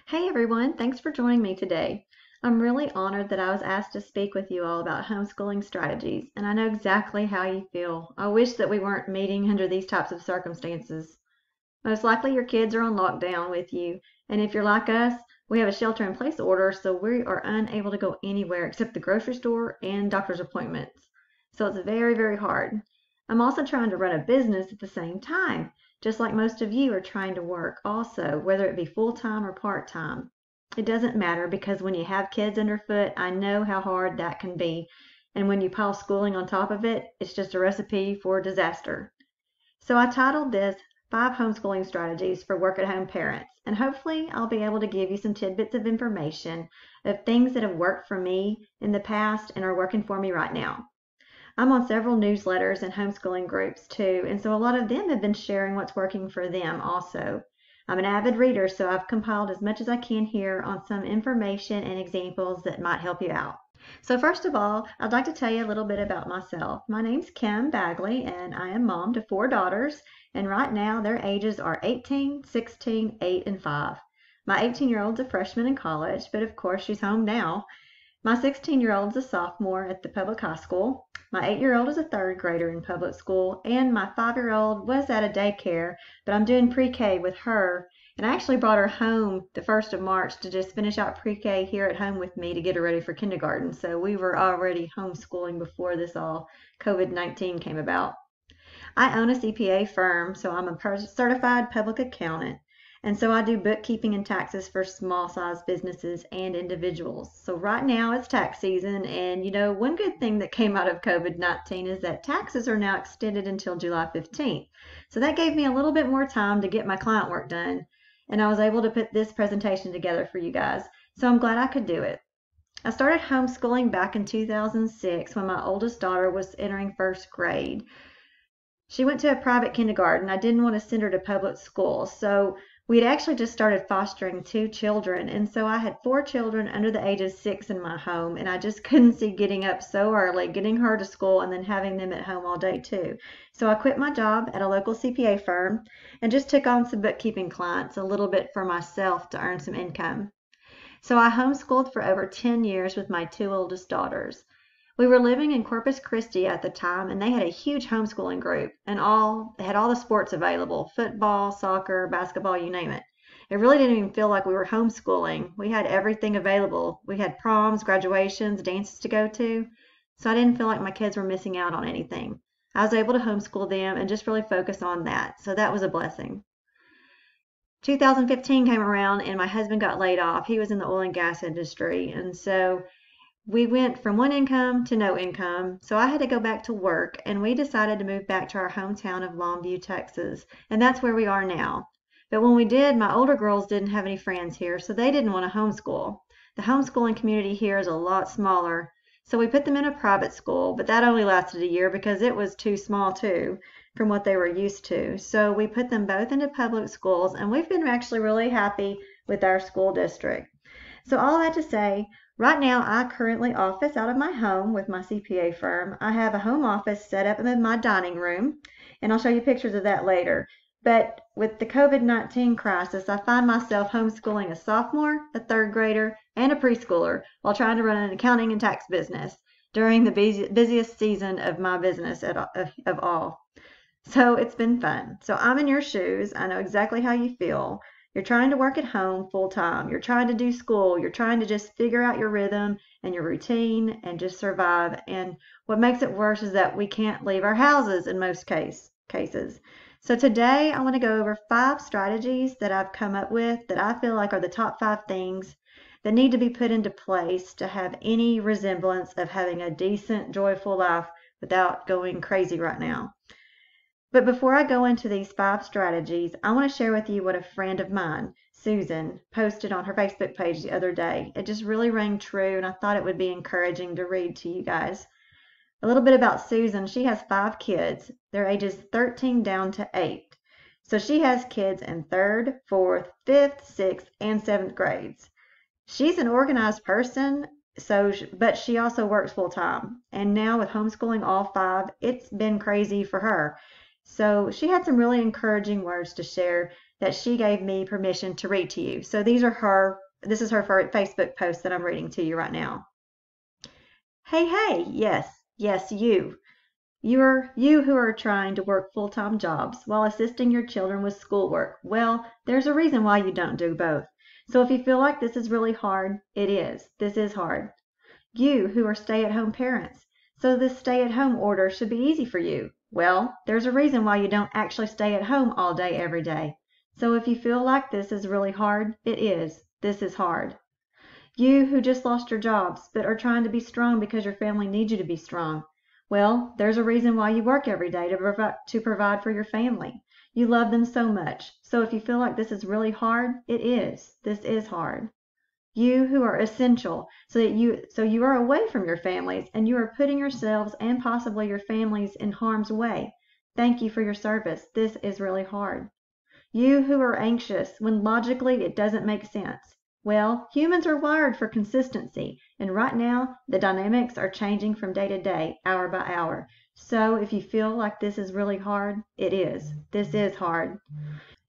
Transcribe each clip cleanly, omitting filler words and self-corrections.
Hey everyone, thanks for joining me today. I'm really honored that I was asked to speak with you all about homeschooling strategies, and I know exactly how you feel. I wish that we weren't meeting under these types of circumstances. Most likely your kids are on lockdown with you, and if you're like us, we have a shelter-in-place order, so we are unable to go anywhere except the grocery store and doctor's appointments. So it's very, very hard. I'm also trying to run a business at the same time, just like most of you are trying to work also, whether it be full-time or part-time. It doesn't matter because when you have kids underfoot, I know how hard that can be. And when you pile schooling on top of it, it's just a recipe for disaster. So I titled this 5 Homeschooling Strategies for Work-at-Home Parents, and hopefully I'll be able to give you some tidbits of information of things that have worked for me in the past and are working for me right now. I'm on several newsletters and homeschooling groups too, and so a lot of them have been sharing what's working for them also. I'm an avid reader, so I've compiled as much as I can here on some information and examples that might help you out. So first of all, I'd like to tell you a little bit about myself. My name's Kim Bagley, and I am mom to 4 daughters, and right now their ages are 18, 16, 8, and 5. My 18-year-old's a freshman in college, but of course she's home now. My 16-year-old is a sophomore at the public high school. My 8-year-old is a third grader in public school, and my 5-year-old was at a daycare, but I'm doing pre-K with her, and I actually brought her home the 1st of March to just finish out pre-K here at home with me to get her ready for kindergarten. So we were already homeschooling before this all COVID-19 came about. I own a CPA firm, so I'm a certified public accountant. And so I do bookkeeping and taxes for small size businesses and individuals. So right now it's tax season, and one good thing that came out of COVID-19 is that taxes are now extended until July 15th. So that gave me a little bit more time to get my client work done, and I was able to put this presentation together for you guys. So I'm glad I could do it. I started homeschooling back in 2006 when my oldest daughter was entering first grade. She went to a private kindergarten. I didn't want to send her to public school, so we had actually just started fostering 2 children, and so I had 4 children under the age of 6 in my home, and I just couldn't see getting up so early, getting her to school, and then having them at home all day too. So I quit my job at a local CPA firm and just took on some bookkeeping clients, a little bit for myself to earn some income. So I homeschooled for over 10 years with my 2 oldest daughters. We were living in Corpus Christi at the time, and they had a huge homeschooling group and had all the sports available: football, soccer, basketball, you name it. It really didn't even feel like we were homeschooling. We had everything available. We had proms, graduations, dances to go to. So I didn't feel like my kids were missing out on anything. I was able to homeschool them and just really focus on that. So that was a blessing. 2015 came around and my husband got laid off. He was in the oil and gas industry, and so we went from one income to no income, so I had to go back to work, and we decided to move back to our hometown of Longview, Texas, and that's where we are now. But when we did, my older girls didn't have any friends here, so they didn't want to homeschool. The homeschooling community here is a lot smaller, so we put them in a private school, but that only lasted a year because it was too small too from what they were used to. So we put them both into public schools, and we've been actually really happy with our school district. So all that to say, right now I currently office out of my home with my CPA firm. I have a home office set up in my dining room, and I'll show you pictures of that later. But with the COVID-19 crisis, I find myself homeschooling a sophomore, a third grader, and a preschooler while trying to run an accounting and tax business during the busiest season of my business of all. So it's been fun. So I'm in your shoes. I know exactly how you feel. You're trying to work at home full time. You're trying to do school. You're trying to just figure out your rhythm and your routine and just survive. And what makes it worse is that we can't leave our houses in most cases. So today I want to go over 5 strategies that I've come up with that I feel like are the top 5 things that need to be put into place to have any resemblance of having a decent, joyful life without going crazy right now. But before I go into these 5 strategies, I want to share with you what a friend of mine, Susan, posted on her Facebook page the other day. It just really rang true, and I thought it would be encouraging to read to you guys. A little bit about Susan. She has 5 kids. They're ages 13 down to 8. So she has kids in 3rd, 4th, 5th, 6th, and 7th grades. She's an organized person, but she also works full time. And now with homeschooling all 5, it's been crazy for her. So she had some really encouraging words to share that she gave me permission to read to you. So this is her Facebook post that I'm reading to you right now. Hey, yes, you. You who are trying to work full-time jobs while assisting your children with schoolwork. Well, there's a reason why you don't do both. So if you feel like this is really hard, it is. This is hard. You who are stay-at-home parents. So this stay-at-home order should be easy for you. Well, there's a reason why you don't actually stay at home all day every day. So if you feel like this is really hard, it is. This is hard. You who just lost your jobs but are trying to be strong because your family needs you to be strong. Well, there's a reason why you work every day to provide for your family. You love them so much. So if you feel like this is really hard, it is. This is hard. You who are essential, so you are away from your families and you are putting yourselves and possibly your families in harm's way. Thank you for your service. This is really hard. You who are anxious when logically it doesn't make sense. Well, humans are wired for consistency, and right now the dynamics are changing from day to day, hour by hour. So if you feel like this is really hard, it is. This is hard.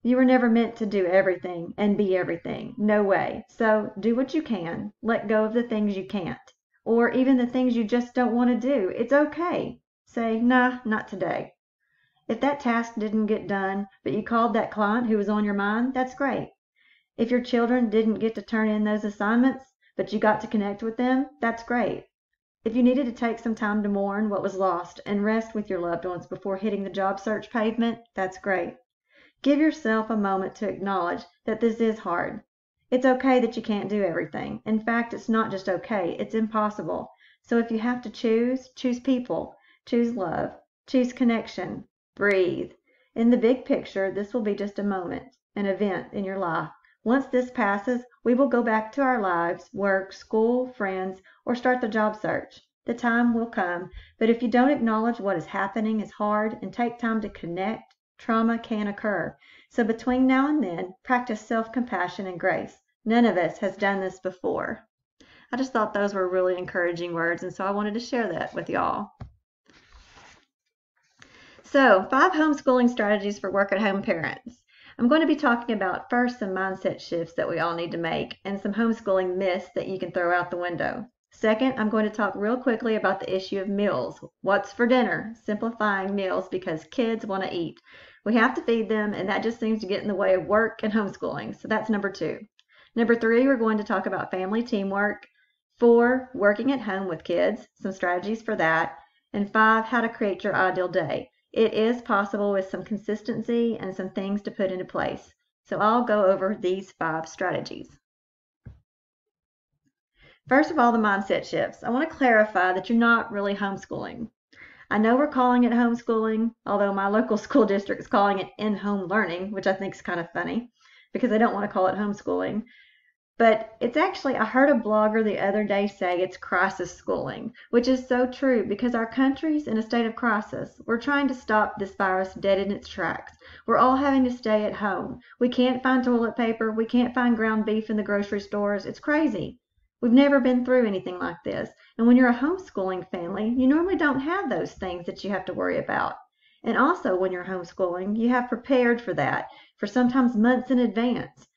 You were never meant to do everything and be everything. No way. So do what you can. Let go of the things you can't. Or even the things you just don't want to do. It's okay. Say, nah, not today. If that task didn't get done, but you called that client who was on your mind, that's great. If your children didn't get to turn in those assignments, but you got to connect with them, that's great. If you needed to take some time to mourn what was lost and rest with your loved ones before hitting the job search pavement, that's great. Give yourself a moment to acknowledge that this is hard. It's okay that you can't do everything. In fact, it's not just okay, it's impossible. So if you have to choose people, choose love, choose connection, breathe. In the big picture, this will be just a moment, an event in your life. Once this passes, we will go back to our lives, work, school, friends, or start the job search. The time will come, but if you don't acknowledge what is happening is hard and take time to connect, trauma can occur. So between now and then, practice self-compassion and grace. None of us has done this before. I just thought those were really encouraging words, and so I wanted to share that with y'all. So, 5 homeschooling strategies for work-at-home parents. I'm going to be talking about first some mindset shifts that we all need to make and some homeschooling myths that you can throw out the window. Second, I'm going to talk real quickly about the issue of meals. What's for dinner? Simplifying meals because kids want to eat. We have to feed them, and that just seems to get in the way of work and homeschooling. So that's number 2. Number 3, we're going to talk about family teamwork. 4, working at home with kids, some strategies for that. And 5, how to create your ideal day. It is possible with some consistency and some things to put into place. So I'll go over these 5 strategies. First of all, the mindset shifts. I want to clarify that you're not really homeschooling. I know we're calling it homeschooling, although my local school district is calling it in-home learning, which I think is kind of funny because they don't want to call it homeschooling. But it's actually, I heard a blogger the other day say it's crisis schooling, which is so true because our country's in a state of crisis. We're trying to stop this virus dead in its tracks. We're all having to stay at home. We can't find toilet paper. We can't find ground beef in the grocery stores. It's crazy. We've never been through anything like this. And when you're a homeschooling family, you normally don't have those things that you have to worry about. And also when you're homeschooling, you have prepared for that for sometimes months in advance.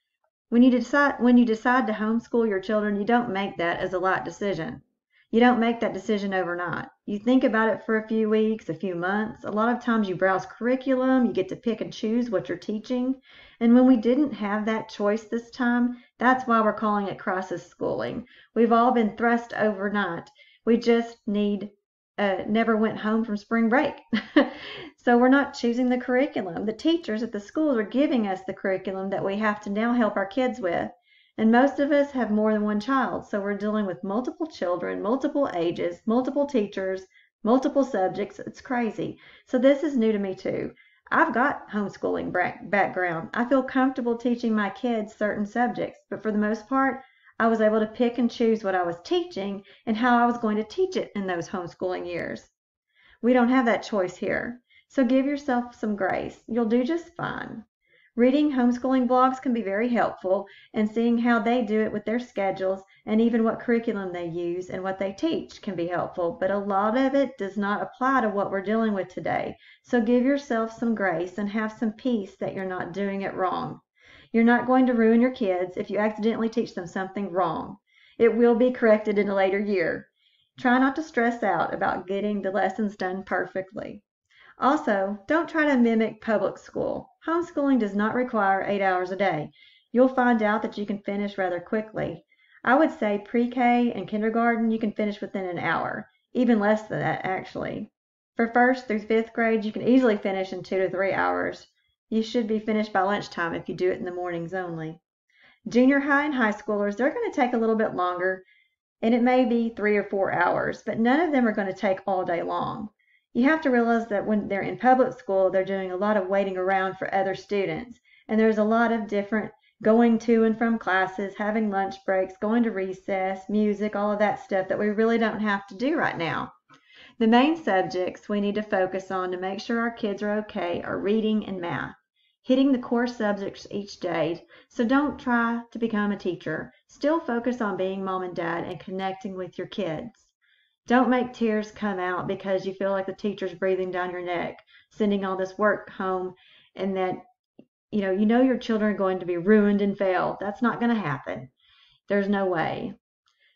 When you decide to homeschool your children, you don't make that as a light decision. You don't make that decision overnight. You think about it for a few weeks, a few months. A lot of times you browse curriculum, you get to pick and choose what you're teaching. And when we didn't have that choice this time, that's why we're calling it crisis schooling. We've all been thrust overnight. We just never went home from spring break. So we're not choosing the curriculum. The teachers at the schools are giving us the curriculum that we have to now help our kids with. And most of us have more than one child, so we're dealing with multiple children, multiple ages, multiple teachers, multiple subjects. It's crazy. So this is new to me too. I've got homeschooling background. I feel comfortable teaching my kids certain subjects, but for the most part, I was able to pick and choose what I was teaching and how I was going to teach it in those homeschooling years. We don't have that choice here. So give yourself some grace. You'll do just fine. Reading homeschooling blogs can be very helpful, and seeing how they do it with their schedules and even what curriculum they use and what they teach can be helpful, but a lot of it does not apply to what we're dealing with today. So give yourself some grace and have some peace that you're not doing it wrong. You're not going to ruin your kids if you accidentally teach them something wrong. It will be corrected in a later year. Try not to stress out about getting the lessons done perfectly. Also, don't try to mimic public school. Homeschooling does not require 8 hours a day. You'll find out that you can finish rather quickly. I would say pre-K and kindergarten you can finish within an hour, even less than that actually. For 1st through 5th grade, you can easily finish in 2 to 3 hours. You should be finished by lunchtime if you do it in the mornings only. Junior high and high schoolers, they're going to take a little bit longer, and it may be 3 or 4 hours, but none of them are going to take all day long. You have to realize that when they're in public school, they're doing a lot of waiting around for other students, and there's a lot of different going to and from classes, having lunch breaks, going to recess, music, all of that stuff that we really don't have to do right now. The main subjects we need to focus on to make sure our kids are okay are reading and math, hitting the core subjects each day. So don't try to become a teacher. Still focus on being mom and dad and connecting with your kids. Don't make tears come out because you feel like the teacher's breathing down your neck, sending all this work home, and that you know your children are going to be ruined and fail. That's not going to happen. There's no way.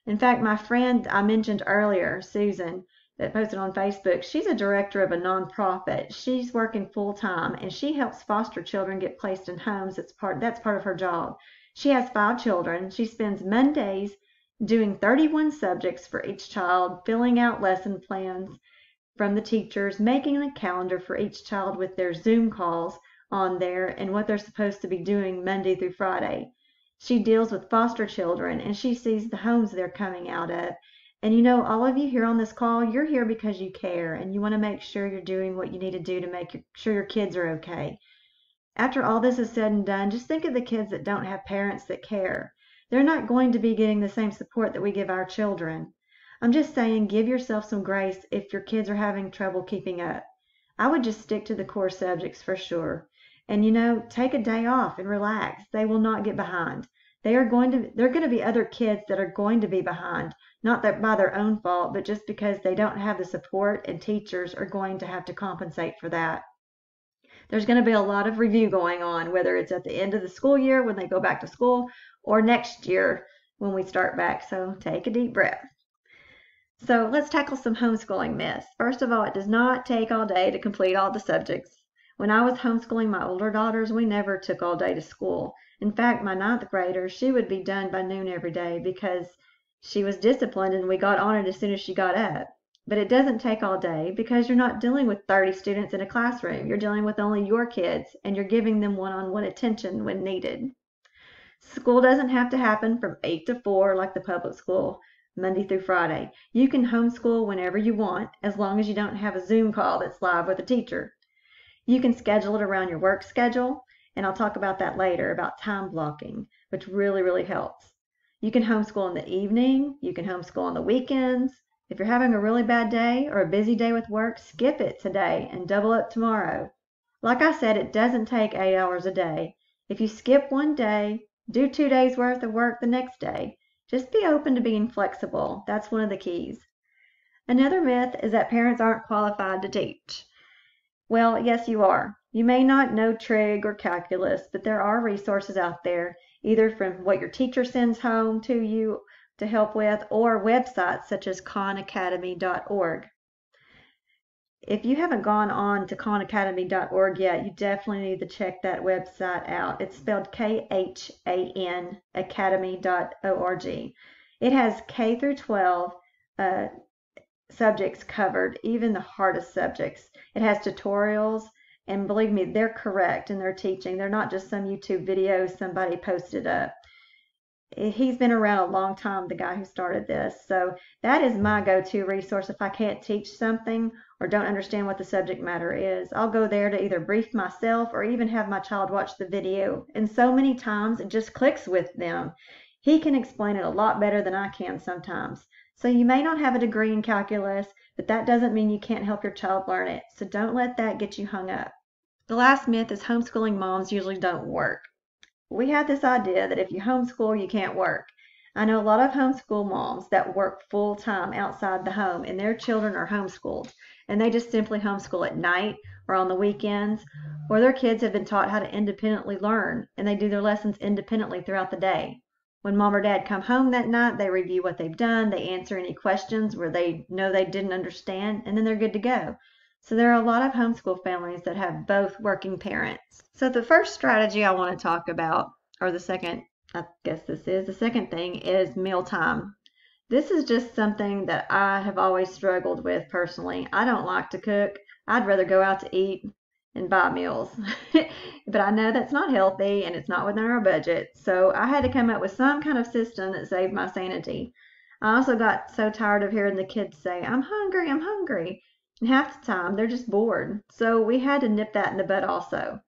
In fact, my friend I mentioned earlier, Susan, that posted on Facebook, she's a director of a nonprofit. She's working full-time, and she helps foster children get placed in homes. That's part of her job. She has 5 children. She spends Mondays doing 31 subjects for each child, filling out lesson plans from the teachers, making a calendar for each child with their Zoom calls on there and what they're supposed to be doing Monday through Friday. She deals with foster children, and she sees the homes they're coming out of. And all of you here on this call, you're here because you care, and you want to make sure you're doing what you need to do to make sure your kids are okay. After all this is said and done, just think of the kids that don't have parents that care. They're not going to be getting the same support that we give our children. I'm just saying, give yourself some grace if your kids are having trouble keeping up. I would just stick to the core subjects for sure. And take a day off and relax. They will not get behind. They're going to be other kids that are going to be behind, not that by their own fault, but just because they don't have the support, and teachers are going to have to compensate for that. There's going to be a lot of review going on, whether it's at the end of the school year when they go back to school or next year when we start back. So take a deep breath. So let's tackle some homeschooling myths. First of all, it does not take all day to complete all the subjects. When I was homeschooling my older daughters, we never took all day to school. In fact, my 9th grader, she would be done by noon every day because she was disciplined and we got on it as soon as she got up. But it doesn't take all day because you're not dealing with 30 students in a classroom. You're dealing with only your kids, and you're giving them one-on-one attention when needed. School doesn't have to happen from 8 to 4 like the public school, Monday through Friday. You can homeschool whenever you want, as long as you don't have a Zoom call that's live with a teacher. You can schedule it around your work schedule, and I'll talk about that later, about time blocking, which really, really helps. You can homeschool in the evening. You can homeschool on the weekends. If you're having a really bad day or a busy day with work, skip it today and double up tomorrow. Like I said, it doesn't take 8 hours a day. If you skip one day, do 2 days worth of work the next day. Just be open to being flexible. That's one of the keys. Another myth is that parents aren't qualified to teach. Well, yes, you are. You may not know trig or calculus, but there are resources out there, either from what your teacher sends home to you to help with, or websites such as khanacademy.org. If you haven't gone on to khanacademy.org yet, you definitely need to check that website out. It's spelled Khan academy.org. It has K through 12 subjects covered, even the hardest subjects. It has tutorials, and believe me, they're correct in their teaching. They're not just some YouTube videos somebody posted up. He's been around a long time, the guy who started this. So that is my go-to resource if I can't teach something or don't understand what the subject matter is. I'll go there to either brief myself or even have my child watch the video. And so many times it just clicks with them. He can explain it a lot better than I can sometimes. So you may not have a degree in calculus, but that doesn't mean you can't help your child learn it. So don't let that get you hung up. The last myth is homeschooling moms usually don't work. We had this idea that if you homeschool, you can't work. I know a lot of homeschool moms that work full time outside the home and their children are homeschooled and they just simply homeschool at night or on the weekends, or their kids have been taught how to independently learn and they do their lessons independently throughout the day. When mom or dad come home that night, they review what they've done, they answer any questions where they know they didn't understand, and then they're good to go. So there are a lot of homeschool families that have both working parents. So the first strategy I want to talk about, or the second, I guess the second thing is mealtime. This is just something that I have always struggled with personally. I don't like to cook. I'd rather go out to eat and buy meals. But I know that's not healthy and it's not within our budget. So I had to come up with some kind of system that saved my sanity. I also got so tired of hearing the kids say, I'm hungry, I'm hungry. And half the time they're just bored. So we had to nip that in the bud also.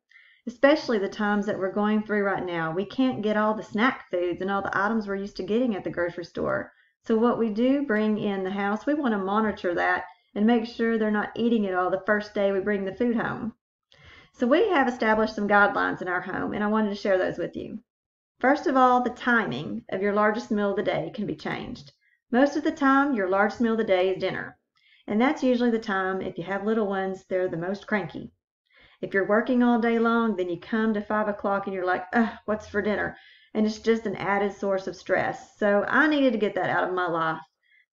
Especially the times that we're going through right now. We can't get all the snack foods and all the items we're used to getting at the grocery store. So what we do bring in the house, we want to monitor that and make sure they're not eating it all the first day we bring the food home. So we have established some guidelines in our home, and I wanted to share those with you. First of all, the timing of your largest meal of the day can be changed. Most of the time, your largest meal of the day is dinner. And that's usually the time, if you have little ones, they're the most cranky. If you're working all day long, then you come to 5 o'clock and you're like, ugh, what's for dinner? And it's just an added source of stress. So I needed to get that out of my life.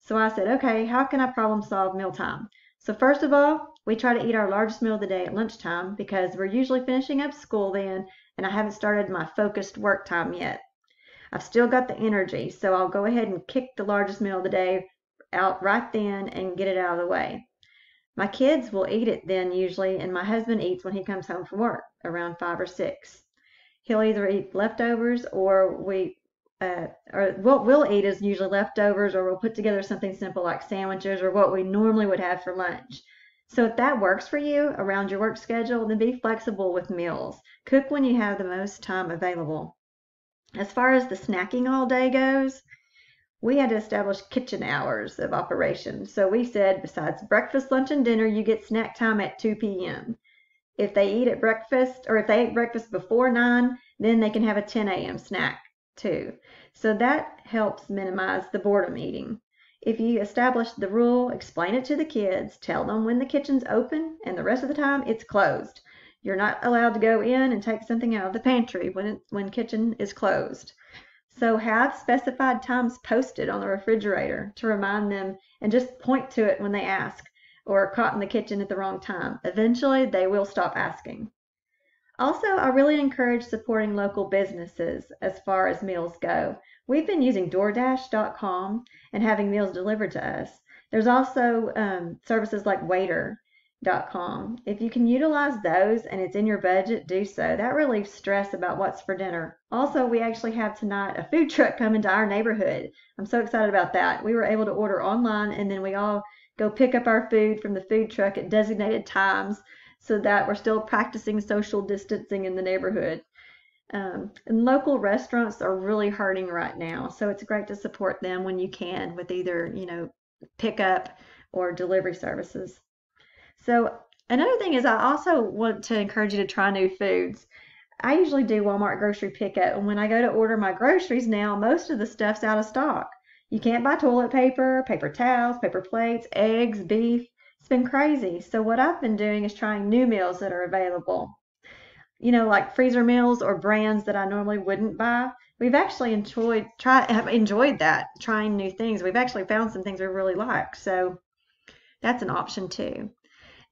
So I said, okay, how can I problem solve mealtime? So first of all, we try to eat our largest meal of the day at lunchtime because we're usually finishing up school then, and I haven't started my focused work time yet. I've still got the energy, so I'll go ahead and kick the largest meal of the day out right then and get it out of the way. My kids will eat it then usually, and my husband eats when he comes home from work around 5 or 6. He'll either eat leftovers or what we'll eat is usually leftovers, or we'll put together something simple like sandwiches or what we normally would have for lunch. So if that works for you around your work schedule, then be flexible with meals. Cook when you have the most time available. As far as the snacking all day goes, we had to establish kitchen hours of operation. So we said besides breakfast, lunch, and dinner, you get snack time at 2 p.m. If they eat at breakfast, or if they ate breakfast before 9, then they can have a 10 a.m. snack too. So that helps minimize the boredom eating. If you establish the rule, explain it to the kids, tell them when the kitchen's open and the rest of the time it's closed. You're not allowed to go in and take something out of the pantry when kitchen is closed. So have specified times posted on the refrigerator to remind them and just point to it when they ask or are caught in the kitchen at the wrong time. Eventually, they will stop asking. Also, I really encourage supporting local businesses as far as meals go. We've been using DoorDash.com and having meals delivered to us. There's also services like Waiter.com. If you can utilize those and it's in your budget, do so. That relieves stress about what's for dinner. Also, we actually have tonight a food truck coming to our neighborhood. I'm so excited about that. We were able to order online and then we all go pick up our food from the food truck at designated times so that we're still practicing social distancing in the neighborhood. And local restaurants are really hurting right now, so it's great to support them when you can with either, pickup or delivery services. So another thing is I also want to encourage you to try new foods. I usually do Walmart grocery pickup, and when I go to order my groceries now, most of the stuff's out of stock. You can't buy toilet paper, paper towels, paper plates, eggs, beef. It's been crazy. So what I've been doing is trying new meals that are available. Like freezer meals or brands that I normally wouldn't buy. We've actually have enjoyed that, trying new things. We've actually found some things we really like. So that's an option too.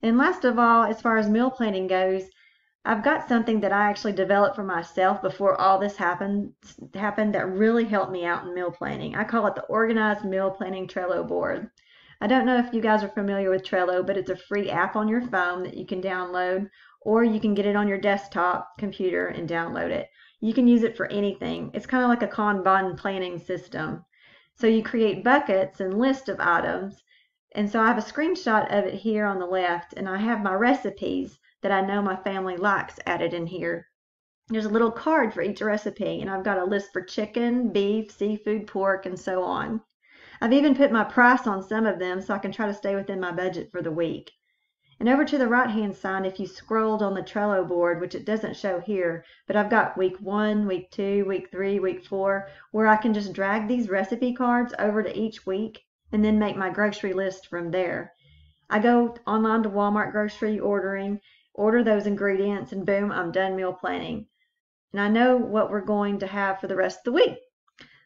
And last of all, as far as meal planning goes, I've got something that I actually developed for myself before all this happened that really helped me out in meal planning. I call it the Organized Meal Planning Trello board. I don't know if you guys are familiar with Trello, but it's a free app on your phone that you can download, or you can get it on your desktop computer and download it. You can use it for anything. It's kind of like a Kanban planning system. So you create buckets and lists of items. And so I have a screenshot of it here on the left, and I have my recipes that I know my family likes added in here. There's a little card for each recipe, and I've got a list for chicken, beef, seafood, pork, and so on. I've even put my price on some of them so I can try to stay within my budget for the week. And over to the right-hand side, if you scrolled on the Trello board, which it doesn't show here, but I've got week 1, week 2, week 3, week 4, where I can just drag these recipe cards over to each week and then make my grocery list from there. I go online to Walmart grocery ordering, order those ingredients, and boom, I'm done meal planning. And I know what we're going to have for the rest of the week.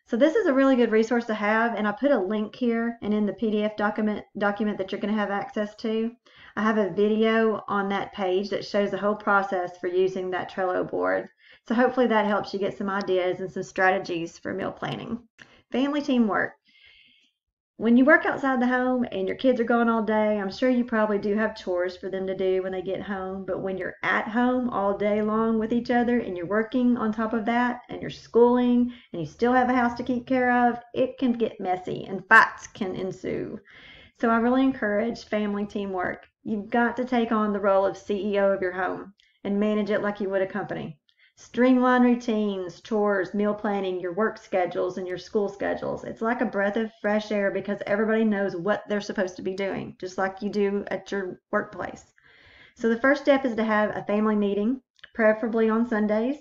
So this is a really good resource to have, and I put a link here and in the PDF document that you're going to have access to. I have a video on that page that shows the whole process for using that Trello board. So hopefully that helps you get some ideas and some strategies for meal planning. Family teamwork. When you work outside the home and your kids are gone all day, I'm sure you probably do have chores for them to do when they get home, but when you're at home all day long with each other and you're working on top of that and you're schooling and you still have a house to keep care of, it can get messy and fights can ensue. So I really encourage family teamwork. You've got to take on the role of CEO of your home and manage it like you would a company. Streamline routines, chores, meal planning, your work schedules, and your school schedules. It's like a breath of fresh air because everybody knows what they're supposed to be doing, just like you do at your workplace. So the first step is to have a family meeting, preferably on Sundays,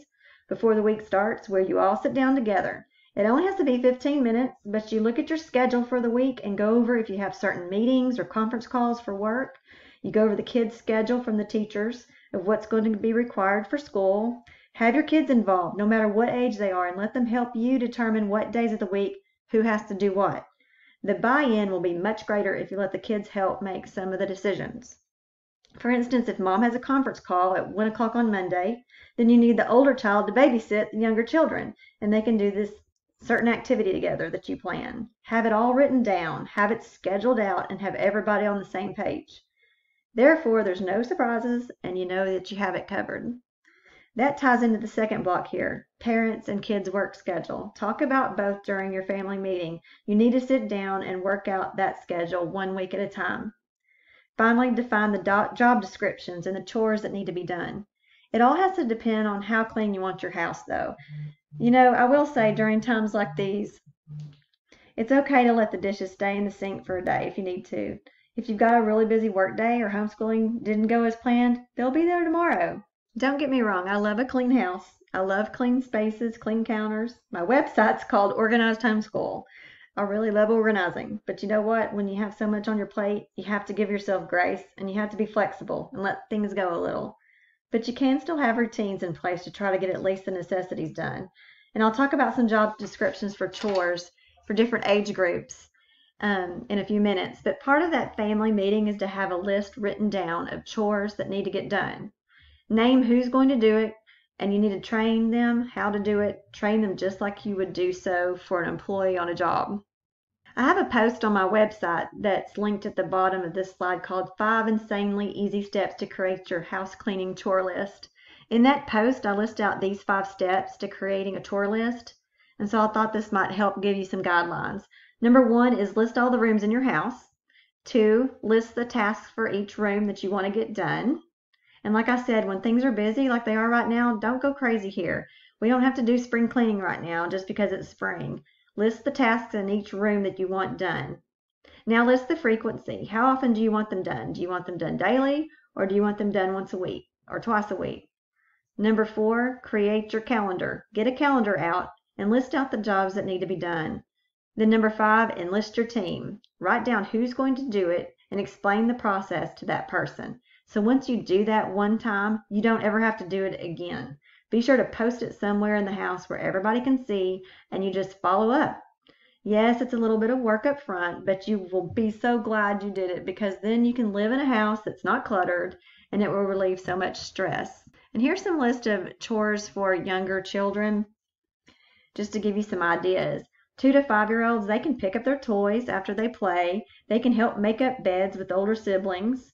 before the week starts, where you all sit down together. It only has to be 15 minutes, but you look at your schedule for the week and go over if you have certain meetings or conference calls for work. You go over the kids' schedule from the teachers of what's going to be required for school. Have your kids involved, no matter what age they are, and let them help you determine what days of the week who has to do what. The buy-in will be much greater if you let the kids help make some of the decisions. For instance, if mom has a conference call at 1 o'clock on Monday, then you need the older child to babysit the younger children, and they can do this certain activity together that you plan. Have it all written down, have it scheduled out, and have everybody on the same page. Therefore, there's no surprises, and you know that you have it covered. That ties into the second block here, parents and kids' work schedule. Talk about both during your family meeting. You need to sit down and work out that schedule 1 week at a time. Finally, define the job descriptions and the chores that need to be done. It all has to depend on how clean you want your house, though. You know, I will say during times like these, it's okay to let the dishes stay in the sink for a day if you need to. If you've got a really busy work day or homeschooling didn't go as planned, they'll be there tomorrow. Don't get me wrong, I love a clean house. I love clean spaces, clean counters. My website's called Organized Homeschool. I really love organizing, but you know what? When you have so much on your plate, you have to give yourself grace and you have to be flexible and let things go a little. But you can still have routines in place to try to get at least the necessities done. And I'll talk about some job descriptions for chores for different age groups in a few minutes. But part of that family meeting is to have a list written down of chores that need to get done. Name who's going to do it, and you need to train them how to do it. Train them just like you would do so for an employee on a job. I have a post on my website that's linked at the bottom of this slide called 5 Insanely Easy Steps to Create Your House Cleaning Chore List. In that post, I list out these 5 steps to creating a chore list, and so I thought this might help give you some guidelines. Number 1 is list all the rooms in your house. 2, list the tasks for each room that you want to get done. And like I said, when things are busy like they are right now, don't go crazy here. We don't have to do spring cleaning right now just because it's spring. List the tasks in each room that you want done. Now list the frequency. How often do you want them done? Do you want them done daily, or do you want them done once a week or twice a week? Number 4, create your calendar. Get a calendar out and list out the jobs that need to be done. Then number 5, enlist your team. Write down who's going to do it and explain the process to that person. So once you do that one time, you don't ever have to do it again. Be sure to post it somewhere in the house where everybody can see, and you just follow up. Yes, it's a little bit of work up front, but you will be so glad you did it because then you can live in a house that's not cluttered, and it will relieve so much stress. And here's some list of chores for younger children, just to give you some ideas. 2 to 5-year-olds, they can pick up their toys after they play. They can help make up beds with older siblings.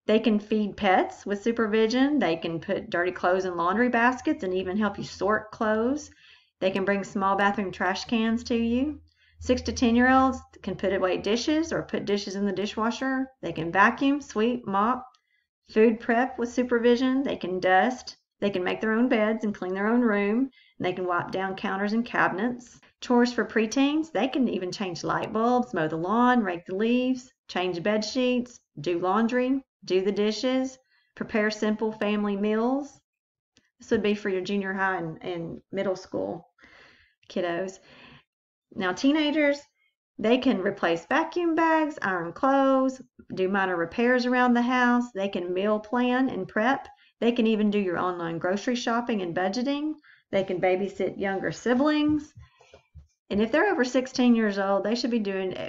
They can feed pets with supervision. They can put dirty clothes in laundry baskets and even help you sort clothes. They can bring small bathroom trash cans to you. 6 to 10-year-olds can put away dishes or put dishes in the dishwasher. They can vacuum, sweep, mop, food prep with supervision. They can dust. They can make their own beds and clean their own room. And they can wipe down counters and cabinets. Chores for preteens, they can even change light bulbs, mow the lawn, rake the leaves, change bed sheets, do laundry. do the dishes, prepare simple family meals. This would be for your junior high and middle school kiddos. Now, teenagers, they can replace vacuum bags, iron clothes, do minor repairs around the house. They can meal plan and prep. They can even do your online grocery shopping and budgeting. They can babysit younger siblings. And if they're over 16 years old, they should be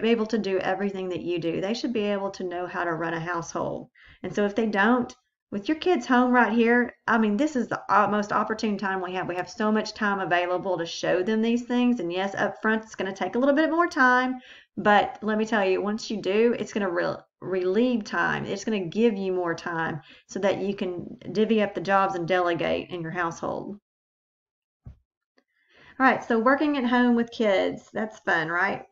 able to do everything that you do. They should be able to know how to run a household. And so if they don't, with your kids home right here, I mean, this is the most opportune time we have. We have so much time available to show them these things. And yes, up front, it's going to take a little bit more time. But let me tell you, once you do, it's going to relieve time. It's going to give you more time so that you can divvy up the jobs and delegate in your household. All right, so working at home with kids, that's fun, right?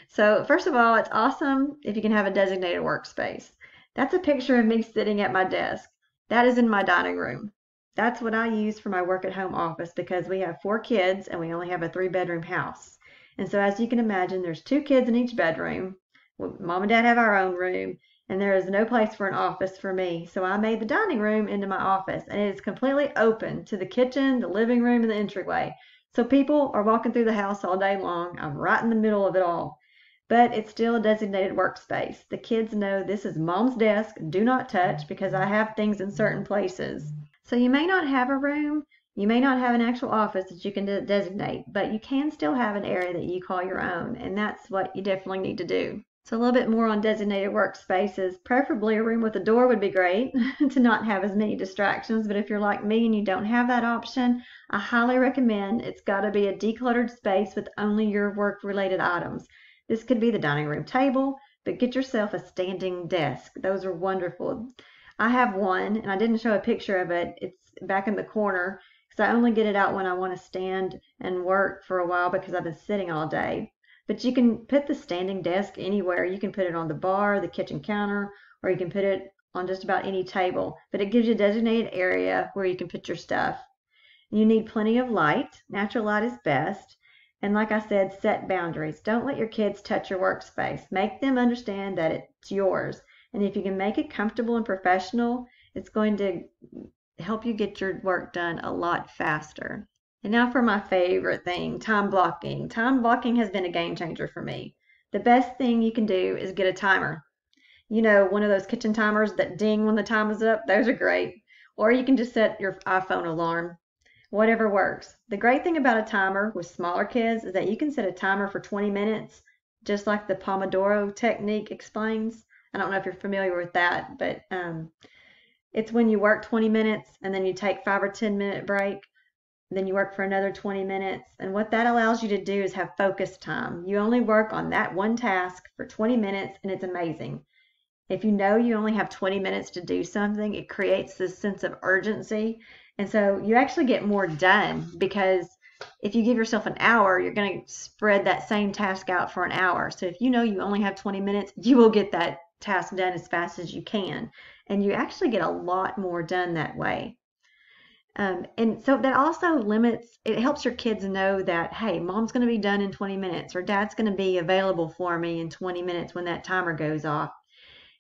So first of all, it's awesome if you can have a designated workspace. That's a picture of me sitting at my desk. That is in my dining room. That's what I use for my work at home office because we have 4 kids and we only have a 3-bedroom house. And so as you can imagine, there's 2 kids in each bedroom. Mom and Dad have our own room, and there is no place for an office for me. So I made the dining room into my office, and it is completely open to the kitchen, the living room, and the entryway. So people are walking through the house all day long. I'm right in the middle of it all. But it's still a designated workspace. The kids know this is Mom's desk, do not touch, because I have things in certain places. So you may not have a room, you may not have an actual office that you can designate, but you can still have an area that you call your own, and that's what you definitely need to do. So a little bit more on designated workspaces. Preferably a room with a door would be great to not have as many distractions, but if you're like me and you don't have that option, I highly recommend it's got to be a decluttered space with only your work-related items. This could be the dining room table, but get yourself a standing desk. Those are wonderful. I have one, and I didn't show a picture of it. It's back in the corner because I only get it out when I want to stand and work for a while because I've been sitting all day. But you can put the standing desk anywhere. You can put it on the bar, the kitchen counter, or you can put it on just about any table. But it gives you a designated area where you can put your stuff. You need plenty of light. Natural light is best. And like I said, set boundaries. Don't let your kids touch your workspace. Make them understand that it's yours. And if you can make it comfortable and professional, it's going to help you get your work done a lot faster. And now for my favorite thing, time blocking. Time blocking has been a game changer for me. The best thing you can do is get a timer. You know, one of those kitchen timers that ding when the time is up, those are great. Or you can just set your iPhone alarm. Whatever works. The great thing about a timer with smaller kids is that you can set a timer for 20 minutes, just like the Pomodoro technique explains. I don't know if you're familiar with that, but it's when you work 20 minutes and then you take 5 or 10 minute break. Then you work for another 20 minutes. And what that allows you to do is have focus time. You only work on that one task for 20 minutes, and it's amazing. If you know you only have 20 minutes to do something, it creates this sense of urgency. And so you actually get more done because if you give yourself an hour, you're going to spread that same task out for an hour. So if you know you only have 20 minutes, you will get that task done as fast as you can. And you actually get a lot more done that way. And so that also limits, it helps your kids know that, hey, mom's going to be done in 20 minutes or dad's going to be available for me in 20 minutes when that timer goes off.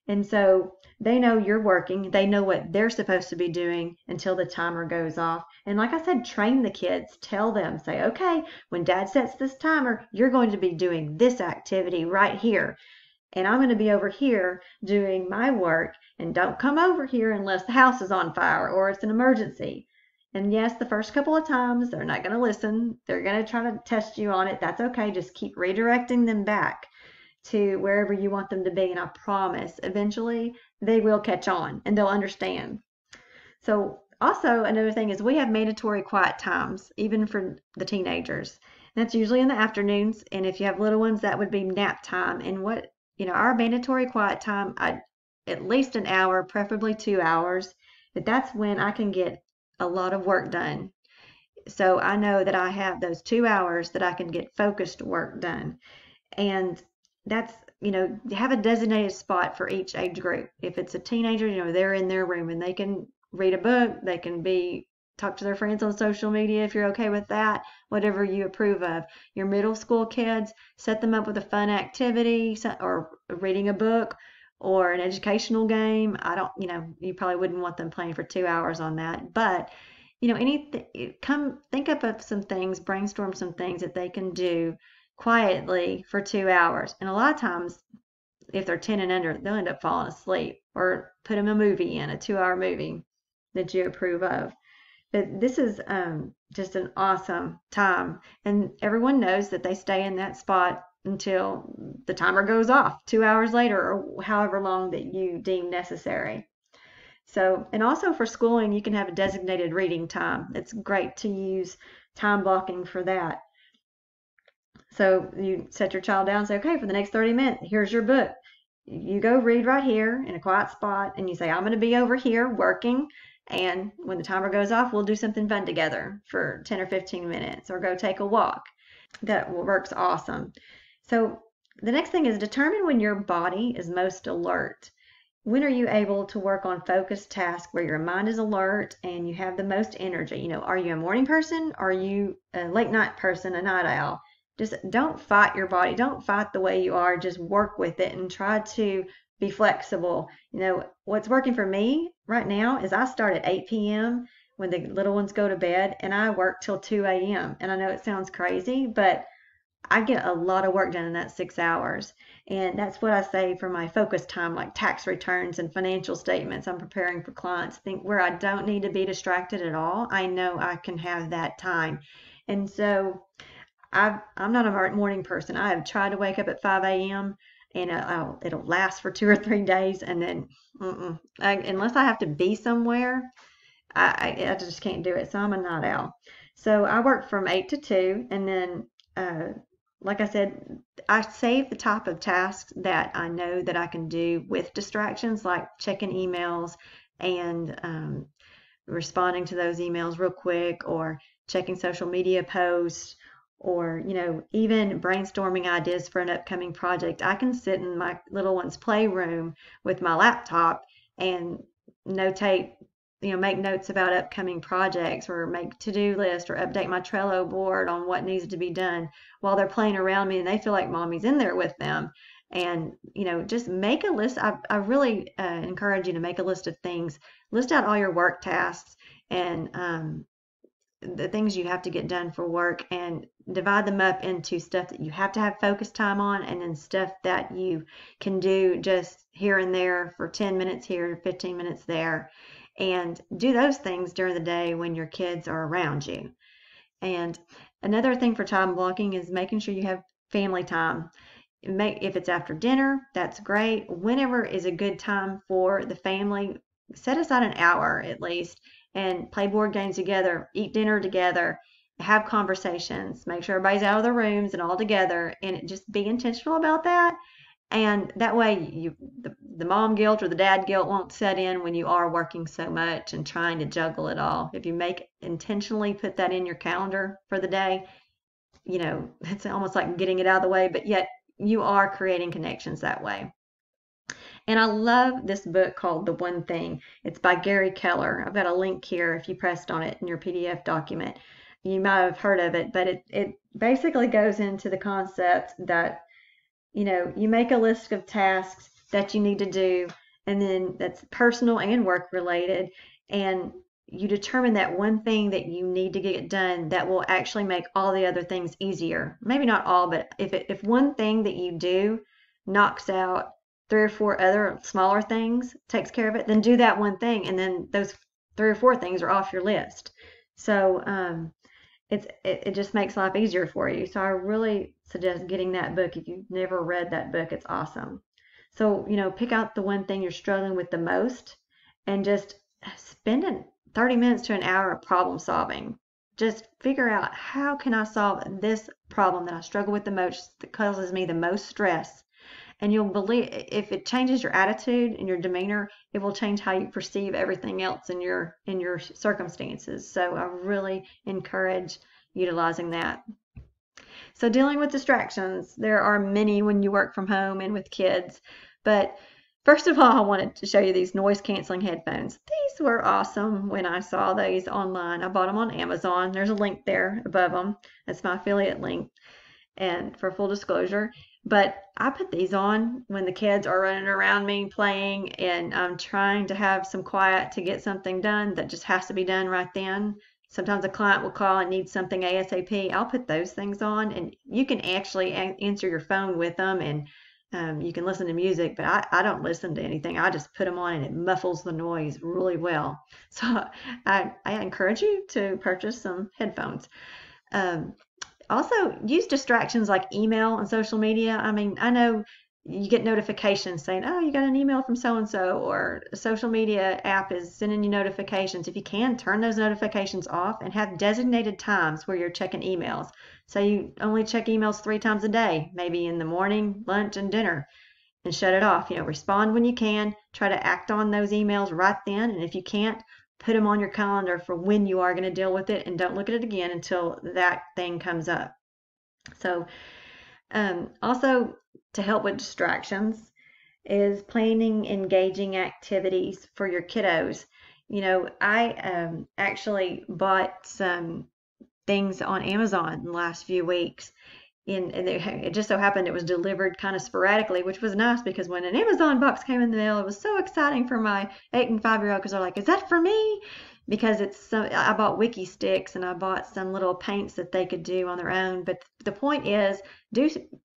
And so they know you're working. They know what they're supposed to be doing until the timer goes off. And like I said, train the kids. Tell them, say, okay, when dad sets this timer, you're going to be doing this activity right here. And I'm going to be over here doing my work. And don't come over here unless the house is on fire or it's an emergency. And yes, the first couple of times, they're not going to listen. They're going to try to test you on it. That's okay. Just keep redirecting them back to wherever you want them to be. And I promise, eventually, they will catch on and they'll understand. So also, another thing is we have mandatory quiet times, even for the teenagers. That's usually in the afternoons. And if you have little ones, that would be nap time. And our mandatory quiet time, at least an hour, preferably 2 hours. But that's when I can get a lot of work done. So I know that I have those 2 hours that I can get focused work done. And that's, have a designated spot for each age group. If it's a teenager, they're in their room and they can read a book, they can talk to their friends on social media if you're okay with that, whatever you approve of. Your middle school kids, set them up with a fun activity or reading a book, or an educational game. I don't, you probably wouldn't want them playing for 2 hours on that, but anything, come think up of some things, brainstorm some things that they can do quietly for 2 hours. And a lot of times, if they're 10 and under, they'll end up falling asleep, or put them a movie in, a 2 hour movie that you approve of. But this is just an awesome time. And everyone knows that they stay in that spot until the timer goes off 2 hours later, or however long that you deem necessary. So, and also for schooling, you can have a designated reading time. It's great to use time blocking for that. So you set your child down and say, okay, for the next 30 minutes, here's your book. You go read right here in a quiet spot, and you say, I'm going to be over here working, and when the timer goes off, we'll do something fun together for 10 or 15 minutes, or go take a walk. That works awesome. So the next thing is determine when your body is most alert. When are you able to work on focused tasks where your mind is alert and you have the most energy? Are you a morning person? Or are you a late night person, a night owl? Just don't fight your body. Don't fight the way you are. Just work with it and try to be flexible. What's working for me right now is I start at 8 p.m. when the little ones go to bed, and I work till 2 a.m. And I know it sounds crazy, but I get a lot of work done in that 6 hours. And that's what I say for my focus time, like tax returns and financial statements. I'm preparing for clients. Think where I don't need to be distracted at all, I know I can have that time. And so I'm not a morning person. I have tried to wake up at 5 a.m. and it'll last for 2 or 3 days. And then unless I have to be somewhere, I just can't do it. So I'm a night owl. So I work from 8 to 2. And then like I said, I save the type of tasks that I know that I can do with distractions, like checking emails and responding to those emails real quick, or checking social media posts, or even brainstorming ideas for an upcoming project. I can sit in my little one's playroom with my laptop and notate, make notes about upcoming projects, or make to-do lists, or update my Trello board on what needs to be done while they're playing around me and they feel like mommy's in there with them. And just make a list. I really encourage you to make a list of things. List out all your work tasks and the things you have to get done for work, and divide them up into stuff that you have to have focus time on, and then stuff that you can do just here and there for 10 minutes here, 15 minutes there. And do those things during the day when your kids are around you. And another thing for time blocking is making sure you have family time. If it's after dinner, that's great. Whenever is a good time for the family, set aside an hour at least and play board games together, eat dinner together, have conversations, make sure everybody's out of their rooms and all together, and just be intentional about that. And that way the mom guilt or the dad guilt won't set in when you are working so much and trying to juggle it all. If you intentionally put that in your calendar for the day, it's almost like getting it out of the way, but yet you are creating connections that way. And I love this book called The One Thing. It's by Gary Keller. I've got a link here if you pressed on it in your PDF document. You might have heard of it, but it basically goes into the concept that you make a list of tasks that you need to do, and then that's personal and work related, and you determine that one thing that you need to get done that will actually make all the other things easier. Maybe not all, but if one thing that you do knocks out 3 or 4 other smaller things, takes care of it, then do that one thing, and then those 3 or 4 things are off your list. So it just makes life easier for you. So I really suggest getting that book. If you've never read that book, it's awesome. So, pick out the one thing you're struggling with the most and just spend 30 minutes to an hour of problem solving. Just figure out, how can I solve this problem that I struggle with the most, that causes me the most stress? And you'll believe, if it changes your attitude and your demeanor, it will change how you perceive everything else in your circumstances. So I really encourage utilizing that. So dealing with distractions, there are many when you work from home and with kids. But first of all, I wanted to show you these noise canceling headphones. These were awesome when I saw these online. I bought them on Amazon. There's a link there above them. That's my affiliate link. And for full disclosure, but I put these on when the kids are running around me playing and I'm trying to have some quiet to get something done that just has to be done right then. Sometimes a client will call and need something ASAP. I'll put those things on, and you can actually answer your phone with them, and you can listen to music, but I don't listen to anything. I just put them on and it muffles the noise really well. So I encourage you to purchase some headphones. Um, Also, use distractions like email and social media. I mean, I know you get notifications saying, oh, you got an email from so and so, or a social media app is sending you notifications. If you can, turn those notifications off and have designated times where you're checking emails. So you only check emails 3 times a day, maybe in the morning, lunch, and dinner, and shut it off. Respond when you can, try to act on those emails right then, and if you can't, put them on your calendar for when you are going to deal with it, and don't look at it again until that thing comes up. So also, to help with distractions is planning engaging activities for your kiddos. I actually bought some things on Amazon in the last few weeks. And it just so happened it was delivered kind of sporadically, which was nice because when an Amazon box came in the mail, it was so exciting for my 8 and 5-year-old because they're like, "Is that for me?" Because I bought wiki sticks and I bought some little paints that they could do on their own. But the point is,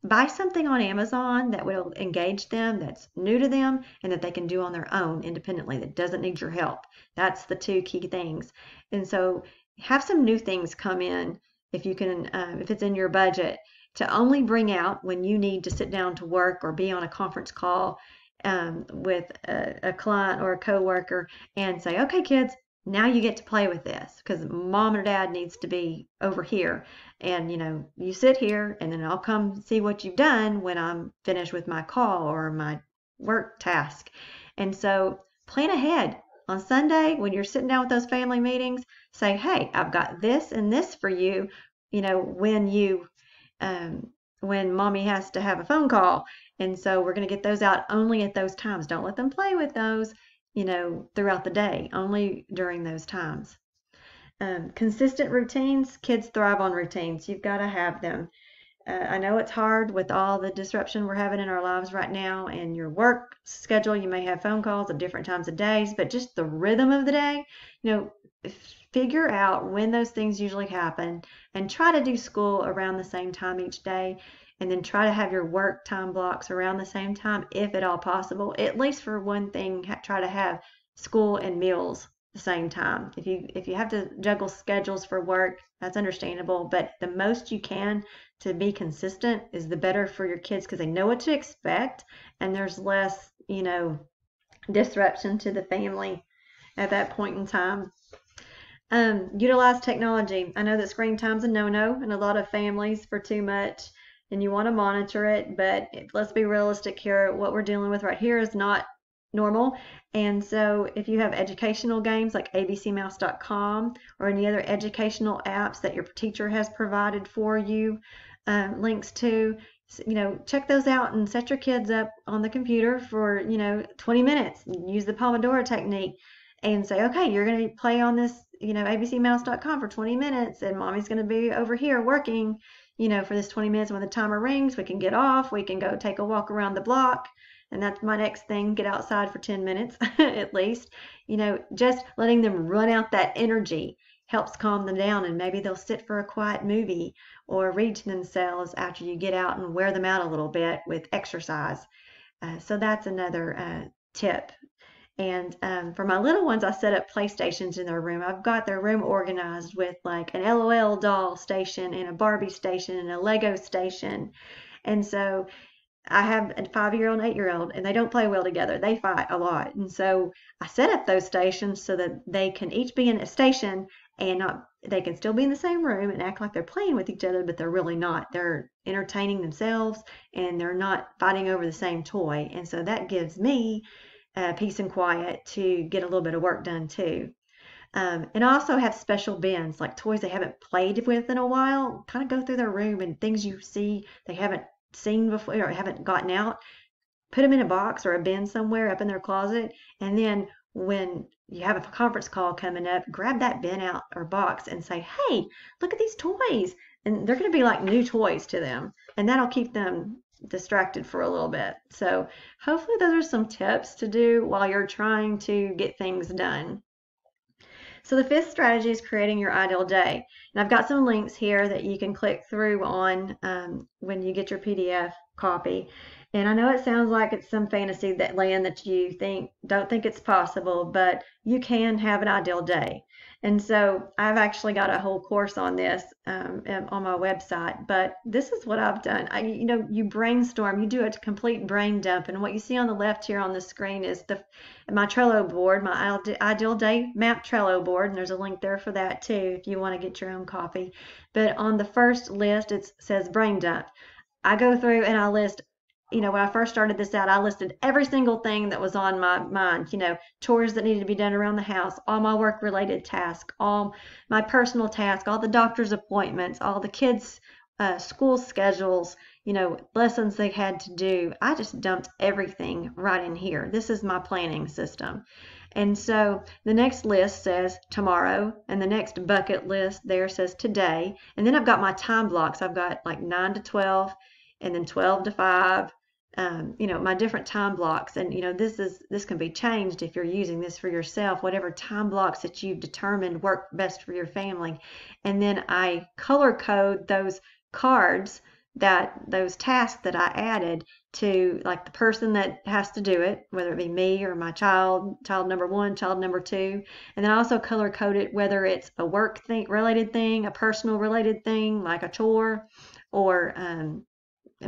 buy something on Amazon that will engage them, that's new to them, and that they can do on their own independently, that doesn't need your help. That's the 2 key things. And so have some new things come in if you can, if it's in your budget, to only bring out when you need to sit down to work or be on a conference call with a client or a coworker, and say, okay, kids, now you get to play with this because mom or dad needs to be over here. And you sit here and then I'll come see what you've done when I'm finished with my call or my work task. And so plan ahead. On Sunday, when you're sitting down with those family meetings, say, hey, I've got this and this for you, when mommy has to have a phone call. And so we're going to get those out only at those times. Don't let them play with those, throughout the day, only during those times. Consistent routines. Kids thrive on routines. You've got to have them. I know it's hard with all the disruption we're having in our lives right now, and your work schedule. You may have phone calls at different times of days, but just the rhythm of the day, figure out when those things usually happen and try to do school around the same time each day, and then try to have your work time blocks around the same time if at all possible. At least for one thing, try to have school and meals the same time. If you have to juggle schedules for work, that's understandable, but the most you can to be consistent is the better for your kids because they know what to expect, and there's less, disruption to the family at that point in time. Utilize technology. I know that screen time's a no-no in a lot of families for too much, and you want to monitor it, but let's be realistic here. What we're dealing with right here is not normal. And so if you have educational games like abcmouse.com or any other educational apps that your teacher has provided for you, links to, check those out and set your kids up on the computer for, 20 minutes. Use the Pomodoro technique and say, okay, you're going to play on this, abcmouse.com for 20 minutes, and mommy's going to be over here working, for this 20 minutes. When the timer rings, we can get off, we can go take a walk around the block, and that's my next thing, get outside for 10 minutes at least. Just letting them run out that energy helps calm them down, and maybe they'll sit for a quiet movie or read to themselves after you get out and wear them out a little bit with exercise. So that's another tip. And for my little ones, I set up PlayStations in their room. I've got their room organized with like an LOL doll station and a Barbie station and a Lego station. And so I have a 5-year-old and 8-year-old, and they don't play well together. They fight a lot. And so I set up those stations so that they can each be in a station and they can still be in the same room and act like they're playing with each other, but they're really not. They're entertaining themselves and they're not fighting over the same toy. And so that gives me peace and quiet to get a little bit of work done too. And I also have special bins, like toys they haven't played with in a while. Kind of go through their room and things you see they haven't seen before or haven't gotten out, put them in a box or a bin somewhere up in their closet, and then when you have a conference call coming up, grab that bin out or box and say, hey, look at these toys. and they're going to be like new toys to them, and that'll keep them distracted for a little bit. So hopefully those are some tips to do while you're trying to get things done. So the fifth strategy is creating your ideal day. And I've got some links here that you can click through on when you get your PDF copy. And I know it sounds like it's some fantasy that land that you don't think it's possible, but you can have an ideal day. And so I've actually got a whole course on this on my website, but this is what I've done. You brainstorm, you do a complete brain dump, and what you see on the left here on the screen is my Trello board, my ideal day map Trello board, and there's a link there for that too if you want to get your own copy. But on the first list, it says brain dump. I go through and I list, when I first started this out, I listed every single thing that was on my mind, chores that needed to be done around the house, all my work-related tasks, all my personal tasks, all the doctor's appointments, all the kids' school schedules, lessons they had to do. I just dumped everything right in here. This is my planning system. And so the next list says tomorrow, and the next bucket list there says today. And then I've got my time blocks. I've got like 9 to 12, and then 12 to 5. My different time blocks, and this can be changed if you're using this for yourself, whatever time blocks that you've determined work best for your family. And then I color code those cards, those tasks that I added to, like, the person that has to do it, whether it be me or my child number 1, child number 2. And then I also color code it whether it's a work related thing, a personal related thing like a chore, or a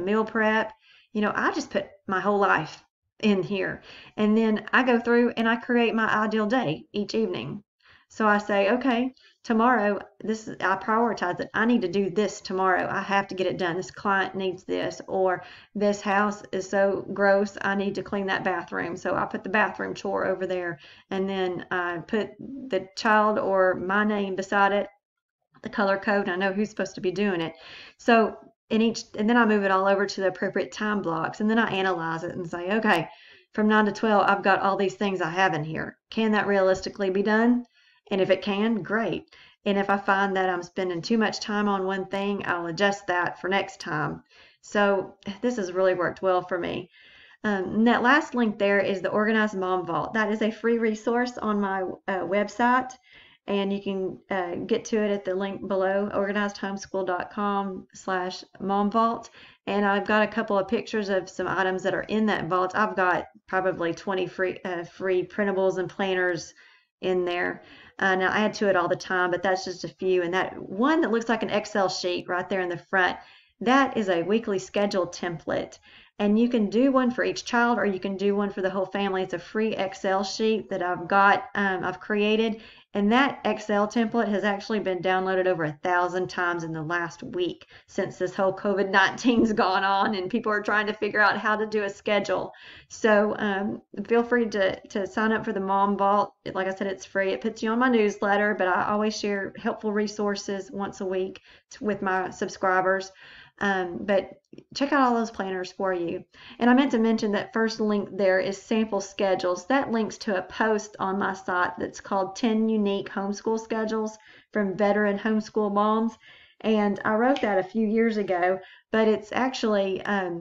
meal prep. I just put my whole life in here. And then I go through and I create my ideal day each evening. So I say, okay, tomorrow, I prioritize it. I need to do this tomorrow. I have to get it done. This client needs this, or this house is so gross, I need to clean that bathroom. So I put the bathroom chore over there, and then I put the child or my name beside it, the color code, and I know who's supposed to be doing it. So and then I move it all over to the appropriate time blocks, and then I analyze it and say, okay, from 9 to 12, I've got all these things I have in here. Can that realistically be done? And if it can, great. And if I find that I'm spending too much time on one thing, I'll adjust that for next time. So this has really worked well for me. And that last link there is the Organized Mom Vault. That is a free resource on my website. And you can get to it at the link below, organizedhomeschool.com/momvault. And I've got a couple of pictures of some items that are in that vault. I've got probably 20 free printables and planners in there. Now I add to it all the time, but that's just a few. And that one that looks like an Excel sheet right there in the front, that is a weekly schedule template. And you can do one for each child, or you can do one for the whole family. It's a free Excel sheet that I've created. And that Excel template has actually been downloaded over 1,000 times in the last week since this whole COVID-19's gone on and people are trying to figure out how to do a schedule. So feel free to sign up for the Mom Vault. Like I said, it's free. It puts you on my newsletter, but I always share helpful resources once a week with my subscribers. But check out all those planners for you. And I meant to mention that first link there is sample schedules. That links to a post on my site that's called 10 Unique Homeschool Schedules from Veteran Homeschool Moms. And I wrote that a few years ago, but it's actually, I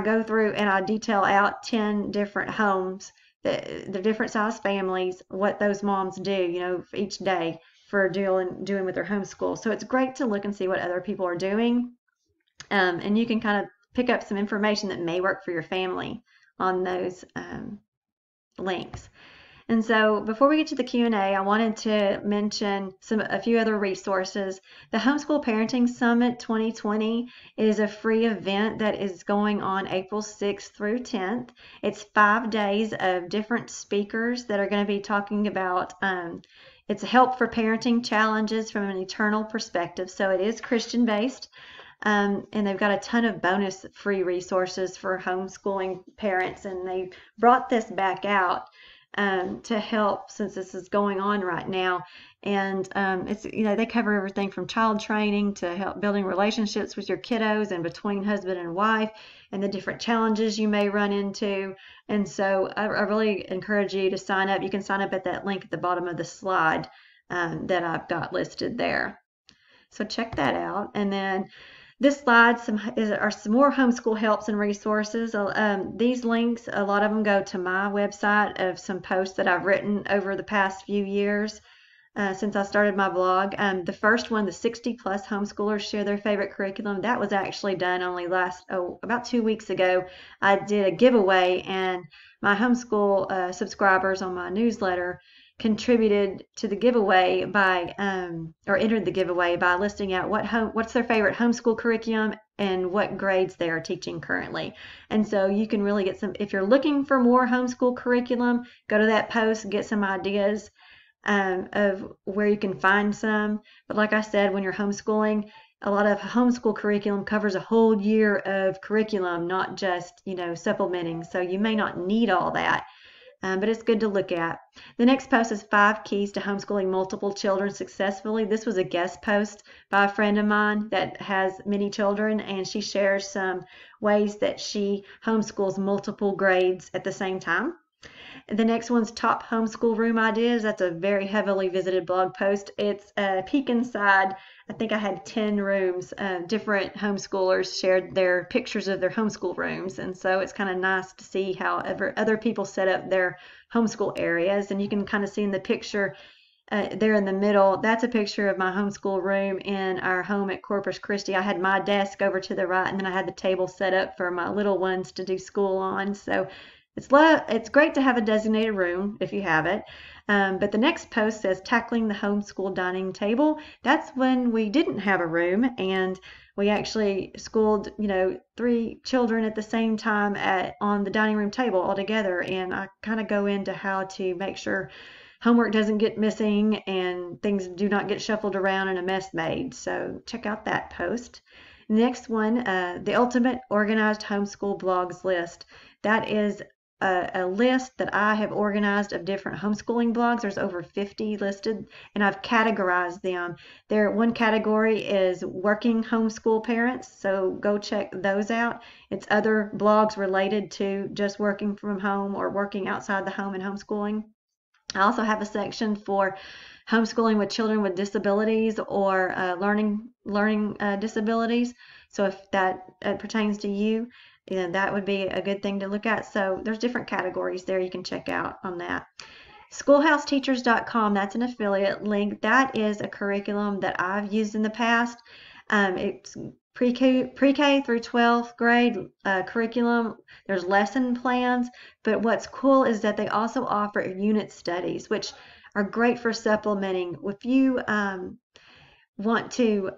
go through and I detail out 10 different homes, the different size families, what those moms do, for each day for doing with their homeschool. So it's great to look and see what other people are doing. And you can kind of pick up some information that may work for your family on those links. And so before we get to the Q&A, I wanted to mention a few other resources. The Homeschool Parenting Summit 2020 is a free event that is going on April 6th through 10th. It's 5 days of different speakers that are going to be talking about it's help for parenting challenges from an eternal perspective. So it is Christian-based. And they've got a ton of bonus free resources for homeschooling parents, and they brought this back out to help since this is going on right now. And it's they cover everything from child training to help building relationships with your kiddos and between husband and wife, and the different challenges you may run into. And so I really encourage you to sign up. You can sign up at that link at the bottom of the slide that I've got listed there. So check that out. And then this slide are some more homeschool helps and resources. These links, a lot of them go to my website of some posts that I've written over the past few years since I started my blog. The first one, the 60 plus homeschoolers share their favorite curriculum, that was actually done only about 2 weeks ago. I did a giveaway, and my homeschool subscribers on my newsletter contributed to the giveaway by or entered the giveaway by listing out what's their favorite homeschool curriculum and what grades they are teaching currently. And so you can really get some, if you're looking for more homeschool curriculum, go to that post, get some ideas of where you can find some. But like I said, when you're homeschooling, a lot of homeschool curriculum covers a whole year of curriculum, not just, supplementing. So you may not need all that. But it's good to look at. The next post is 5 keys to homeschooling multiple children successfully. This was a guest post by a friend of mine that has many children, and she shares some ways that she homeschools multiple grades at the same time. The next one's top homeschool room ideas. That's a very heavily visited blog post. It's a peek inside. I think I had 10 rooms. Different homeschoolers shared their pictures of their homeschool rooms. And so it's kind of nice to see how other people set up their homeschool areas. And you can kind of see in the picture there in the middle, that's a picture of my homeschool room in our home at Corpus Christi. I had my desk over to the right, and then I had the table set up for my little ones to do school on. So it's great to have a designated room if you have it. But the next post says tackling the homeschool dining table. That's when we didn't have a room, and we actually schooled 3 children at the same time on the dining room table all together. And I kind of go into how to make sure homework doesn't get missing and things do not get shuffled around and a mess made. So check out that post. Next one, the ultimate organized homeschool blogs list. That is a list that I have organized of different homeschooling blogs. There's over 50 listed, and I've categorized them. One category is working homeschool parents, so go check those out. It's other blogs related to just working from home or working outside the home and homeschooling. I also have a section for homeschooling with children with disabilities or learning disabilities. So if that pertains to you, that would be a good thing to look at. So there's different categories there you can check out on that. Schoolhouseteachers.com, that's an affiliate link. That is a curriculum that I've used in the past. It's pre-K through 12th grade curriculum. There's lesson plans, but what's cool is that they also offer unit studies, which are great for supplementing. If you want to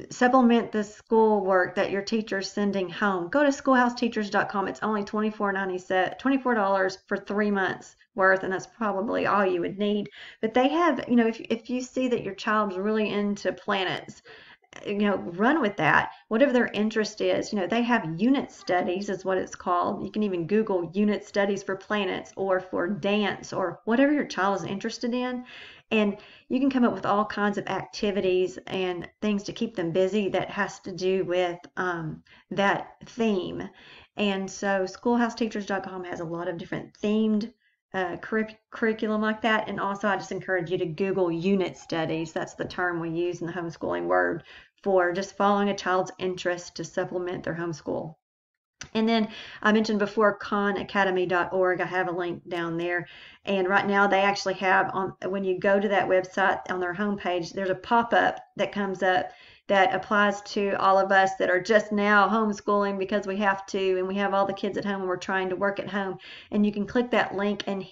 supplement the school work that your teacher's sending home, go to schoolhouseteachers.com. It's only $24 for 3 months worth, and that's probably all you would need. But they have, if you see that your child's really into planets, run with that. Whatever their interest is, they have unit studies is what it's called. You can even Google unit studies for planets or for dance or whatever your child is interested in. And you can come up with all kinds of activities and things to keep them busy that has to do with that theme. And so schoolhouseteachers.com has a lot of different themed curriculum like that. And also I just encourage you to Google unit studies. That's the term we use in the homeschooling word for just following a child's interest to supplement their homeschool. And then I mentioned before khanacademy.org. I have a link down there. And right now they actually have, when you go to that website on their homepage, there's a pop-up that comes up that applies to all of us that are just now homeschooling because we have to, and we have all the kids at home and we're trying to work at home. And you can click that link, and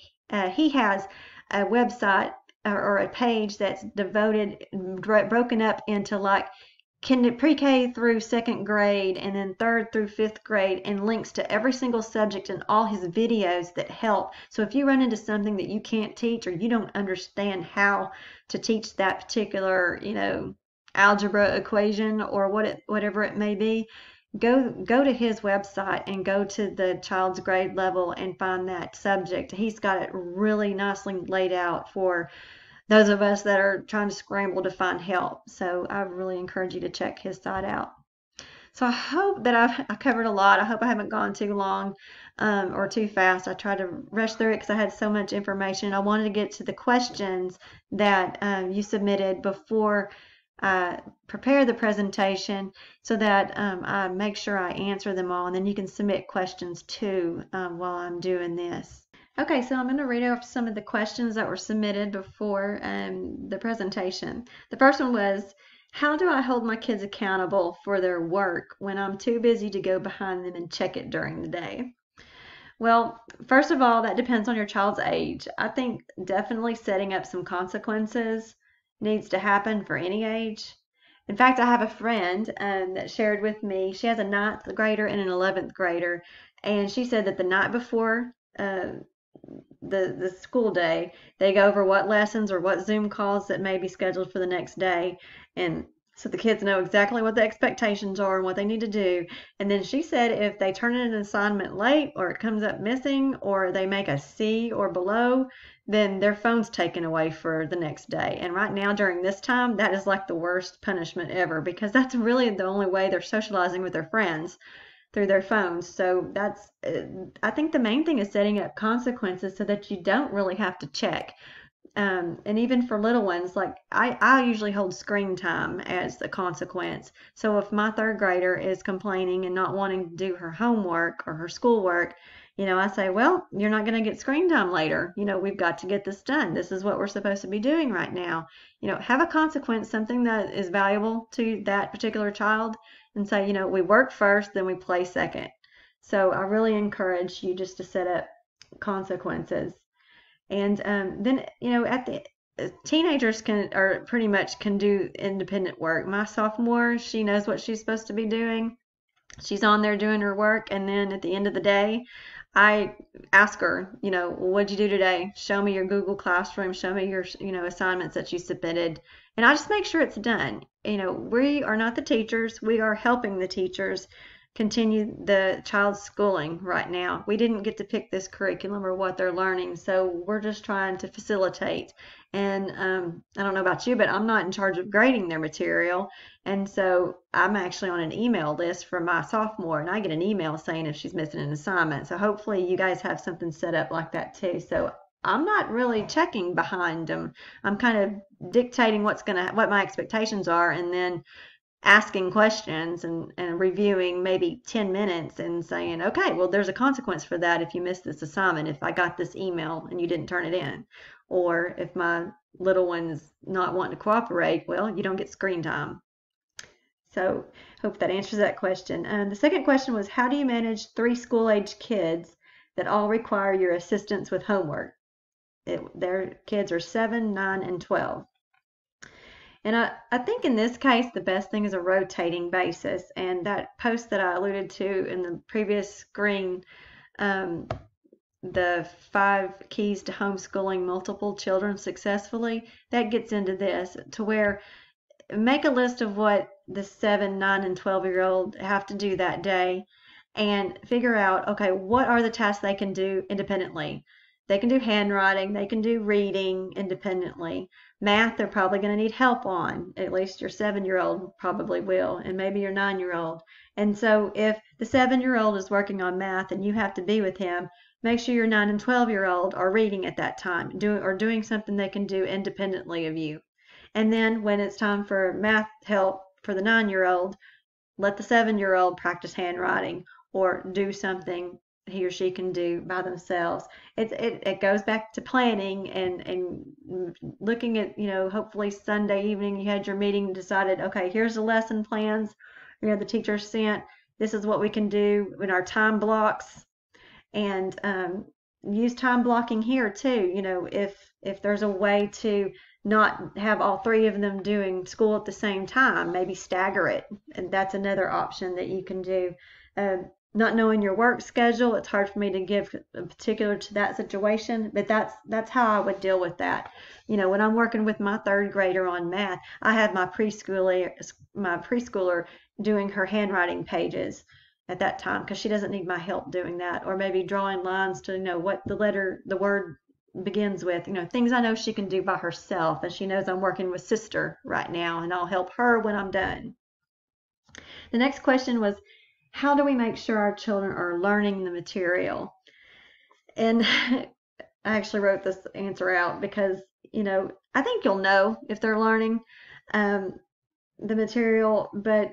he has a website or a page that's broken up into like pre-K through 2nd grade and then 3rd through 5th grade, and links to every single subject and all his videos that help. So if you run into something that you can't teach or you don't understand how to teach that particular, algebra equation or whatever it may be, go to his website and go to the child's grade level and find that subject. He's got it really nicely laid out for those of us that are trying to scramble to find help. So I really encourage you to check his site out. So I hope that I covered a lot. I hope I haven't gone too long or too fast. I tried to rush through it because I had so much information. I wanted to get to the questions that you submitted before I prepare the presentation so that I make sure I answer them all, and then you can submit questions too while I'm doing this. Okay, so I'm going to read off some of the questions that were submitted before the presentation. The first one was, how do I hold my kids accountable for their work when I'm too busy to go behind them and check it during the day? Well, first of all, that depends on your child's age. I think definitely setting up some consequences needs to happen for any age. In fact, I have a friend that shared with me, she has a ninth grader and an 11th grader, and she said that the night before the school day, they go over what lessons or what Zoom calls that may be scheduled for the next day, and so the kids know exactly what the expectations are and what they need to do. And then she said if they turn in an assignment late or it comes up missing or they make a C or below, then their phone's taken away for the next day. And right now during this time, that is like the worst punishment ever because that's really the only way they're socializing with their friends through their phones. So that's, I think the main thing is setting up consequences so that you don't really have to check. And even for little ones, like I usually hold screen time as the consequence. So if my third grader is complaining and not wanting to do her homework or her schoolwork, I say, well, you're not going to get screen time later. We've got to get this done. This is what we're supposed to be doing right now. Have a consequence, something that is valuable to that particular child, and say, we work first, then we play second. So I really encourage you just to set up consequences. And then, at the teenagers pretty much can do independent work. My sophomore, she knows what she's supposed to be doing. She's on there doing her work, and then at the end of the day, I ask her, what'd you do today? Show me your Google Classroom, show me your, assignments that you submitted, and I just make sure it's done. We are not the teachers, we are helping the teachers continue the child's schooling right now. We didn't get to pick this curriculum or what they're learning, so we're just trying to facilitate. And I don't know about you, but I'm not in charge of grading their material. And so I'm actually on an email list for my sophomore, and I get an email saying if she's missing an assignment. So hopefully you guys have something set up like that too. So I'm not really checking behind them. I'm kind of dictating what my expectations are, and then asking questions and reviewing maybe 10 minutes and saying, okay, well, there's a consequence for that if you missed this assignment, if I got this email and you didn't turn it in. Or if my little one's not wanting to cooperate, well, you don't get screen time. So hope that answers that question. The second question was, how do you manage 3 school-age kids that all require your assistance with homework? Their kids are 7, 9, and 12. And I think in this case, the best thing is a rotating basis. And that post that I alluded to in the previous screen, the 5 keys to homeschooling multiple children successfully, that gets into this, to where make a list of what the 7, 9, and 12-year-old have to do that day and figure out, okay, what are the tasks they can do independently? They can do handwriting, they can do reading independently. Math, they're probably going to need help on. At least your 7-year-old probably will, and maybe your 9-year-old. And so if the 7-year-old is working on math and you have to be with him, make sure your 9 and 12-year-old are reading at that time, doing something they can do independently of you. And then when it's time for math help for the 9-year-old, let the 7-year-old practice handwriting or do something he or she can do by themselves. It goes back to planning and looking at, hopefully Sunday evening you had your meeting and decided, okay, here's the lesson plans, the teacher sent, this is what we can do in our time blocks, and use time blocking here too. If there's a way to not have all 3 of them doing school at the same time, maybe stagger it, and that's another option that you can do. Not knowing your work schedule, it's hard for me to give a particular to that situation, but that's how I would deal with that. When I'm working with my 3rd grader on math, I have my preschooler doing her handwriting pages at that time because she doesn't need my help doing that, or maybe drawing lines to know what the word begins with, things I know she can do by herself, and she knows I'm working with sister right now and I'll help her when I'm done. The next question was, how do we make sure our children are learning the material? And I actually wrote this answer out because, I think you'll know if they're learning. the material, but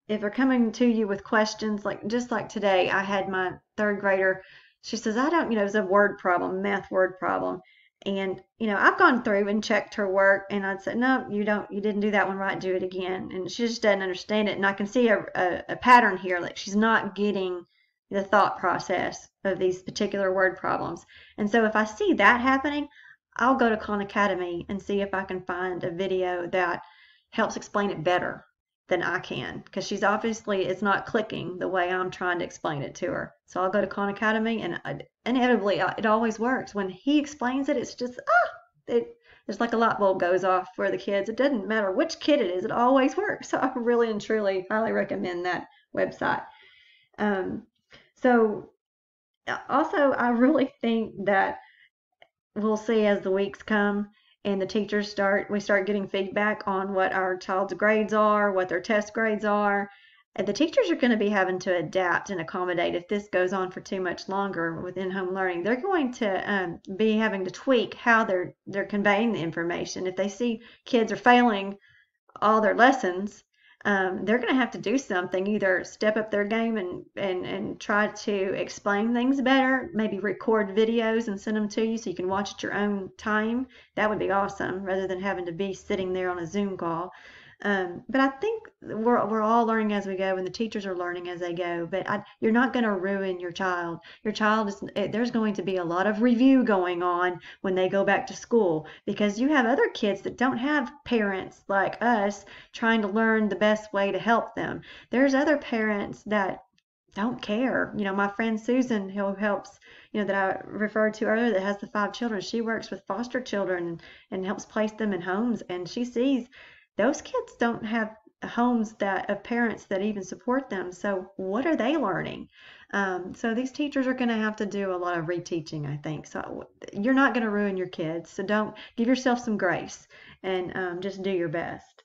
if they're coming to you with questions, like just like today, I had my third grader. She says, I don't, it's a word problem, math word problem. And, I've gone through and checked her work and I'd say, no, you didn't do that one right, do it again. And she just doesn't understand it. And I can see a pattern here, like she's not getting the thought process of these particular word problems. And so if I see that happening, I'll go to Khan Academy and see if I can find a video that helps explain it better than I can, because she's obviously, it's not clicking the way I'm trying to explain it to her. So I'll go to Khan Academy, and inevitably it always works. When he explains it, it's just it's like a light bulb goes off for the kids. It doesn't matter which kid it is, it always works. So I really and truly highly recommend that website. So also, I really think that we'll see as the weeks come and the teachers we start getting feedback on what our child's grades are, what their test grades are. And the teachers are going to be having to adapt and accommodate if this goes on for too much longer with in-home learning. They're going to be having to tweak how they're conveying the information. If they see kids are failing all their lessons, they're going to have to do something, either step up their game and try to explain things better, maybe record videos and send them to you so you can watch at your own time. That would be awesome, rather than having to be sitting there on a Zoom call. But I think we're all learning as we go, and the teachers are learning as they go. But you're not going to ruin your child. Your child there's going to be a lot of review going on when they go back to school, because you have other kids that don't have parents like us trying to learn the best way to help them. There's other parents that don't care. My friend Susan, who helps, that I referred to earlier, that has the 5 children. She works with foster children and helps place them in homes, and she sees those kids don't have homes of parents that even support them. So what are they learning? So these teachers are going to have to do a lot of reteaching, I think. So you're not going to ruin your kids. So don't give yourself some grace and just do your best.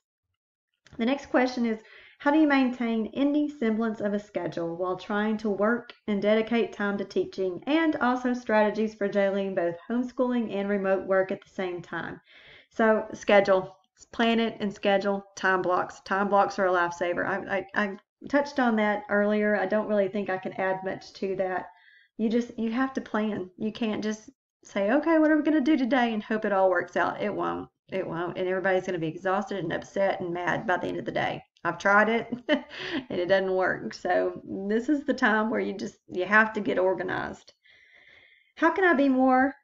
The next question is, how do you maintain any semblance of a schedule while trying to work and dedicate time to teaching, and also strategies for juggling both homeschooling and remote work at the same time? So schedule. Plan it and schedule time blocks. Time blocks are a lifesaver. I touched on that earlier. I don't really think I can add much to that. You have to plan. You can't just say, okay, what are we going to do today and hope it all works out. It won't. It won't. And everybody's going to be exhausted and upset and mad by the end of the day. I've tried it and it doesn't work. So this is the time where you have to get organized. How can I be more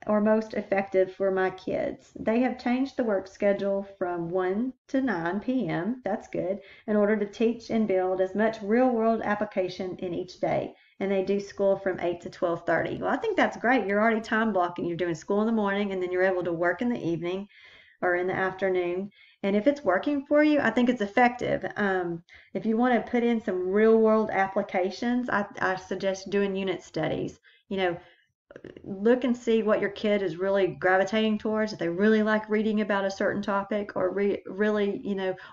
or most effective for my kids? They have changed the work schedule from 1 to 9 p.m. That's good, in order to teach and build as much real-world application in each day. And they do school from 8 to 12:30. Well, I think that's great. You're already time blocking. You're doing school in the morning, and then you're able to work in the evening or in the afternoon. And if it's working for you, I think it's effective. If you want to put in some real-world applications, I suggest doing unit studies. Look and see what your kid is really gravitating towards, if they really like reading about a certain topic, or really,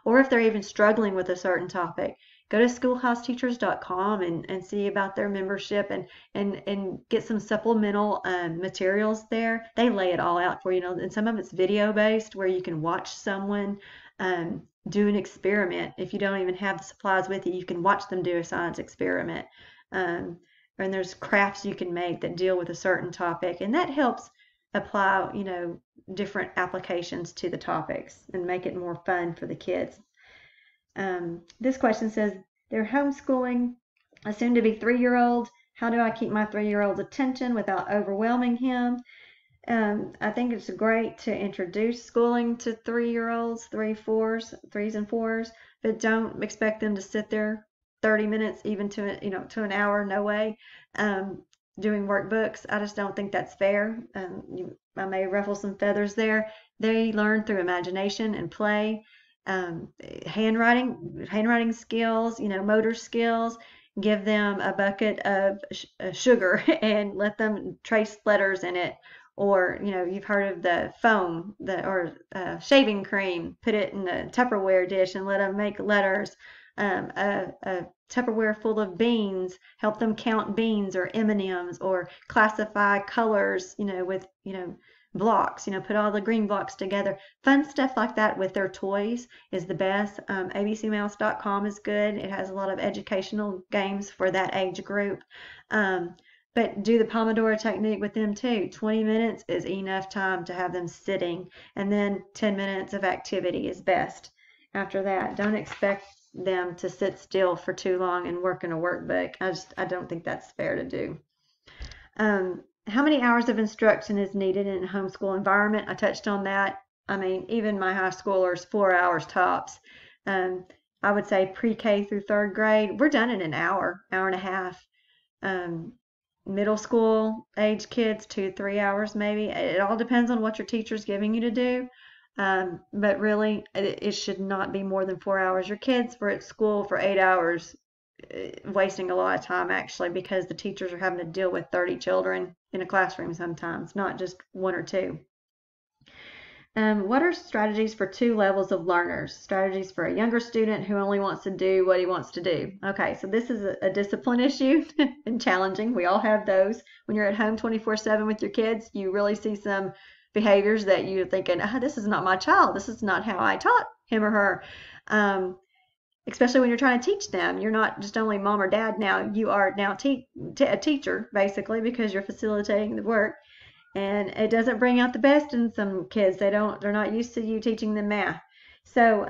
or if they're even struggling with a certain topic. Go to schoolhouseteachers.com and see about their membership and get some supplemental materials there. They lay it all out for you, and some of it's video based, where you can watch someone do an experiment. If you don't even have the supplies with you, you can watch them do a science experiment. And there's crafts you can make that deal with a certain topic, and that helps apply, different applications to the topics and make it more fun for the kids. This question says, they're homeschooling a soon-to-be 3-year-old. How do I keep my 3-year-old's attention without overwhelming him? I think it's great to introduce schooling to 3-year-olds, 3s and 4s, but don't expect them to sit there 30 minutes, even to an hour, no way, doing workbooks. I just don't think that's fair. I may ruffle some feathers there. They learn through imagination and play, handwriting skills, motor skills. Give them a bucket of sugar and let them trace letters in it. Or, you've heard of the foam, or shaving cream. Put it in a Tupperware dish and let them make letters. A Tupperware full of beans, help them count beans or M&Ms, or classify colors, with blocks, put all the green blocks together. Fun stuff like that with their toys is the best. abcmouse.com is good. It has a lot of educational games for that age group. But do the Pomodoro technique with them too. 20 minutes is enough time to have them sitting, and then 10 minutes of activity is best. After that, don't expect them to sit still for too long and work in a workbook. I don't think that's fair to do. How many hours of instruction is needed in a homeschool environment? I touched on that. I mean, even my high schoolers, 4 hours tops. I would say pre-K through third grade, we're done in an hour, hour and a half. Middle school age kids, 2-3 hours maybe. It all depends on what your teacher's giving you to do. But really, it should not be more than 4 hours. Your kids were at school for 8 hours, wasting a lot of time actually, because the teachers are having to deal with 30 children in a classroom sometimes, not just one or two. What are strategies for 2 levels of learners? Strategies for a younger student who only wants to do what he wants to do. Okay, so this is a discipline issue and challenging. We all have those. When you're at home 24/7 with your kids, you really see some behaviors that you're thinking, this is not my child. This is not how I taught him or her. Especially when you're trying to teach them. You're not just only mom or dad now. You are now a teacher, basically, because you're facilitating the work. And it doesn't bring out the best in some kids. They're not used to you teaching them math. So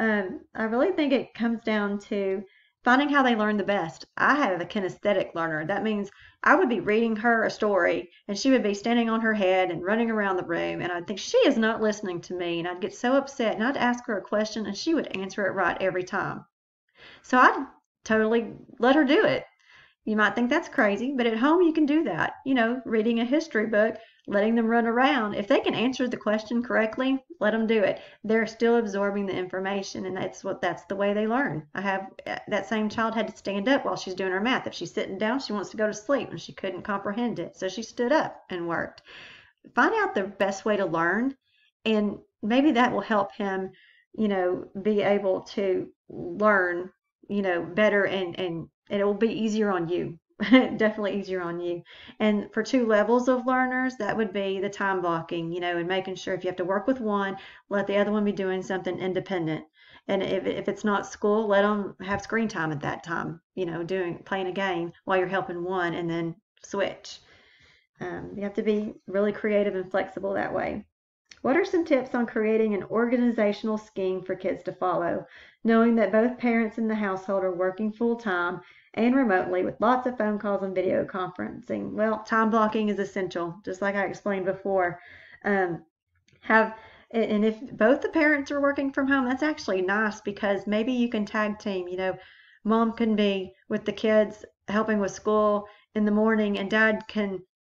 I really think it comes down to finding how they learn the best. I have a kinesthetic learner. That means I would be reading her a story and she would be standing on her head and running around the room, and I'd think she is not listening to me, and I'd get so upset, and I'd ask her a question and she would answer it right every time. So I'd totally let her do it. You might think that's crazy, but at home you can do that. Reading a history book, letting them run around. If they can answer the question correctly, let them do it. They're still absorbing the information, and that's the way they learn. I have that same child had to stand up while she's doing her math. If she's sitting down, she wants to go to sleep, and she couldn't comprehend it. So she stood up and worked. Find out the best way to learn, and maybe that will help him, be able to learn, better, and it will be easier on you. Definitely easier on you. And for 2 levels of learners, that would be the time blocking, and making sure if you have to work with one, let the other one be doing something independent. And if it's not school, let them have screen time at that time, playing a game while you're helping one, and then switch. You have to be really creative and flexible that way. What are some tips on creating an organizational scheme for kids to follow, knowing that both parents in the household are working full-time and remotely with lots of phone calls and video conferencing? Well, time blocking is essential, just like I explained before. And if both the parents are working from home, that's actually nice, because maybe you can tag team. Mom can be with the kids helping with school in the morning, and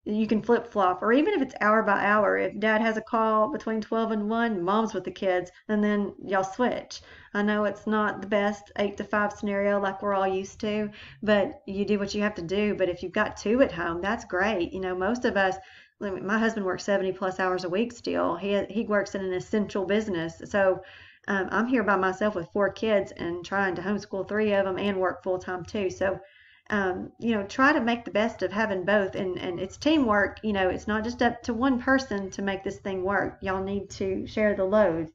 you can flip-flop, or even if it's hour by hour. If dad has a call between 12 and 1, mom's with the kids, and then y'all switch. I know it's not the best 8 to 5 scenario like we're all used to, but you do what you have to do. But if you've got 2 at home, that's great. Most of us, my husband works 70 plus hours a week still. He works in an essential business. So I'm here by myself with 4 kids and trying to homeschool 3 of them and work full-time too. So try to make the best of having both, and it's teamwork. It's not just up to one person to make this thing work. Y'all need to share the load.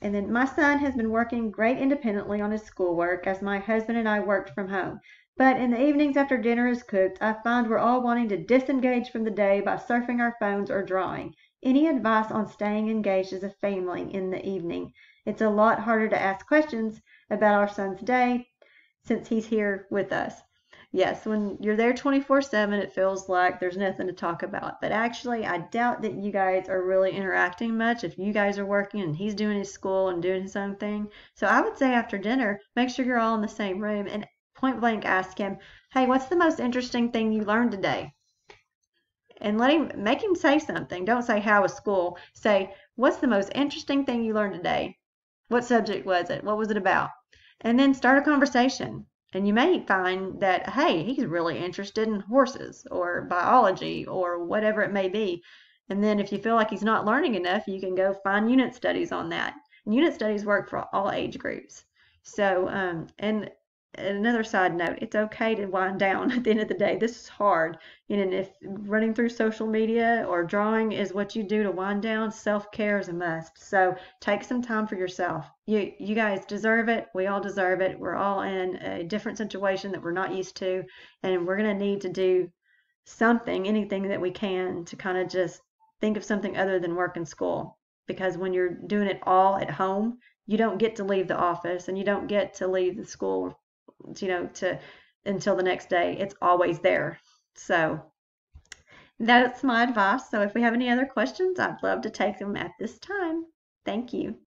And then my son has been working great independently on his schoolwork as my husband and I worked from home. But in the evenings after dinner is cooked, I find we're all wanting to disengage from the day by surfing our phones or drawing. Any advice on staying engaged as a family in the evening? It's a lot harder to ask questions about our son's day since he's here with us. Yes, when you're there 24/7, it feels like there's nothing to talk about. But actually, I doubt that you guys are really interacting much if you guys are working and he's doing his school and doing his own thing. So I would say after dinner, make sure you're all in the same room and point blank ask him, hey, what's the most interesting thing you learned today? And make him say something. Don't say, how was school? Say, what's the most interesting thing you learned today? What subject was it? What was it about? And then start a conversation. And you may find that, hey, he's really interested in horses or biology or whatever it may be. And then if you feel like he's not learning enough, you can go find unit studies on that. And unit studies work for all age groups. So, and another side note, it's okay to wind down at the end of the day. This is hard. And if running through social media or drawing is what you do to wind down, self-care is a must. So take some time for yourself. You guys deserve it. We all deserve it. We're all in a different situation that we're not used to, and we're going to need to do something, anything that we can to kind of just think of something other than work and school. Because when you're doing it all at home, you don't get to leave the office and you don't get to leave the school, to until the next day. It's always there. So that's my advice. So if we have any other questions, I'd love to take them at this time. Thank you.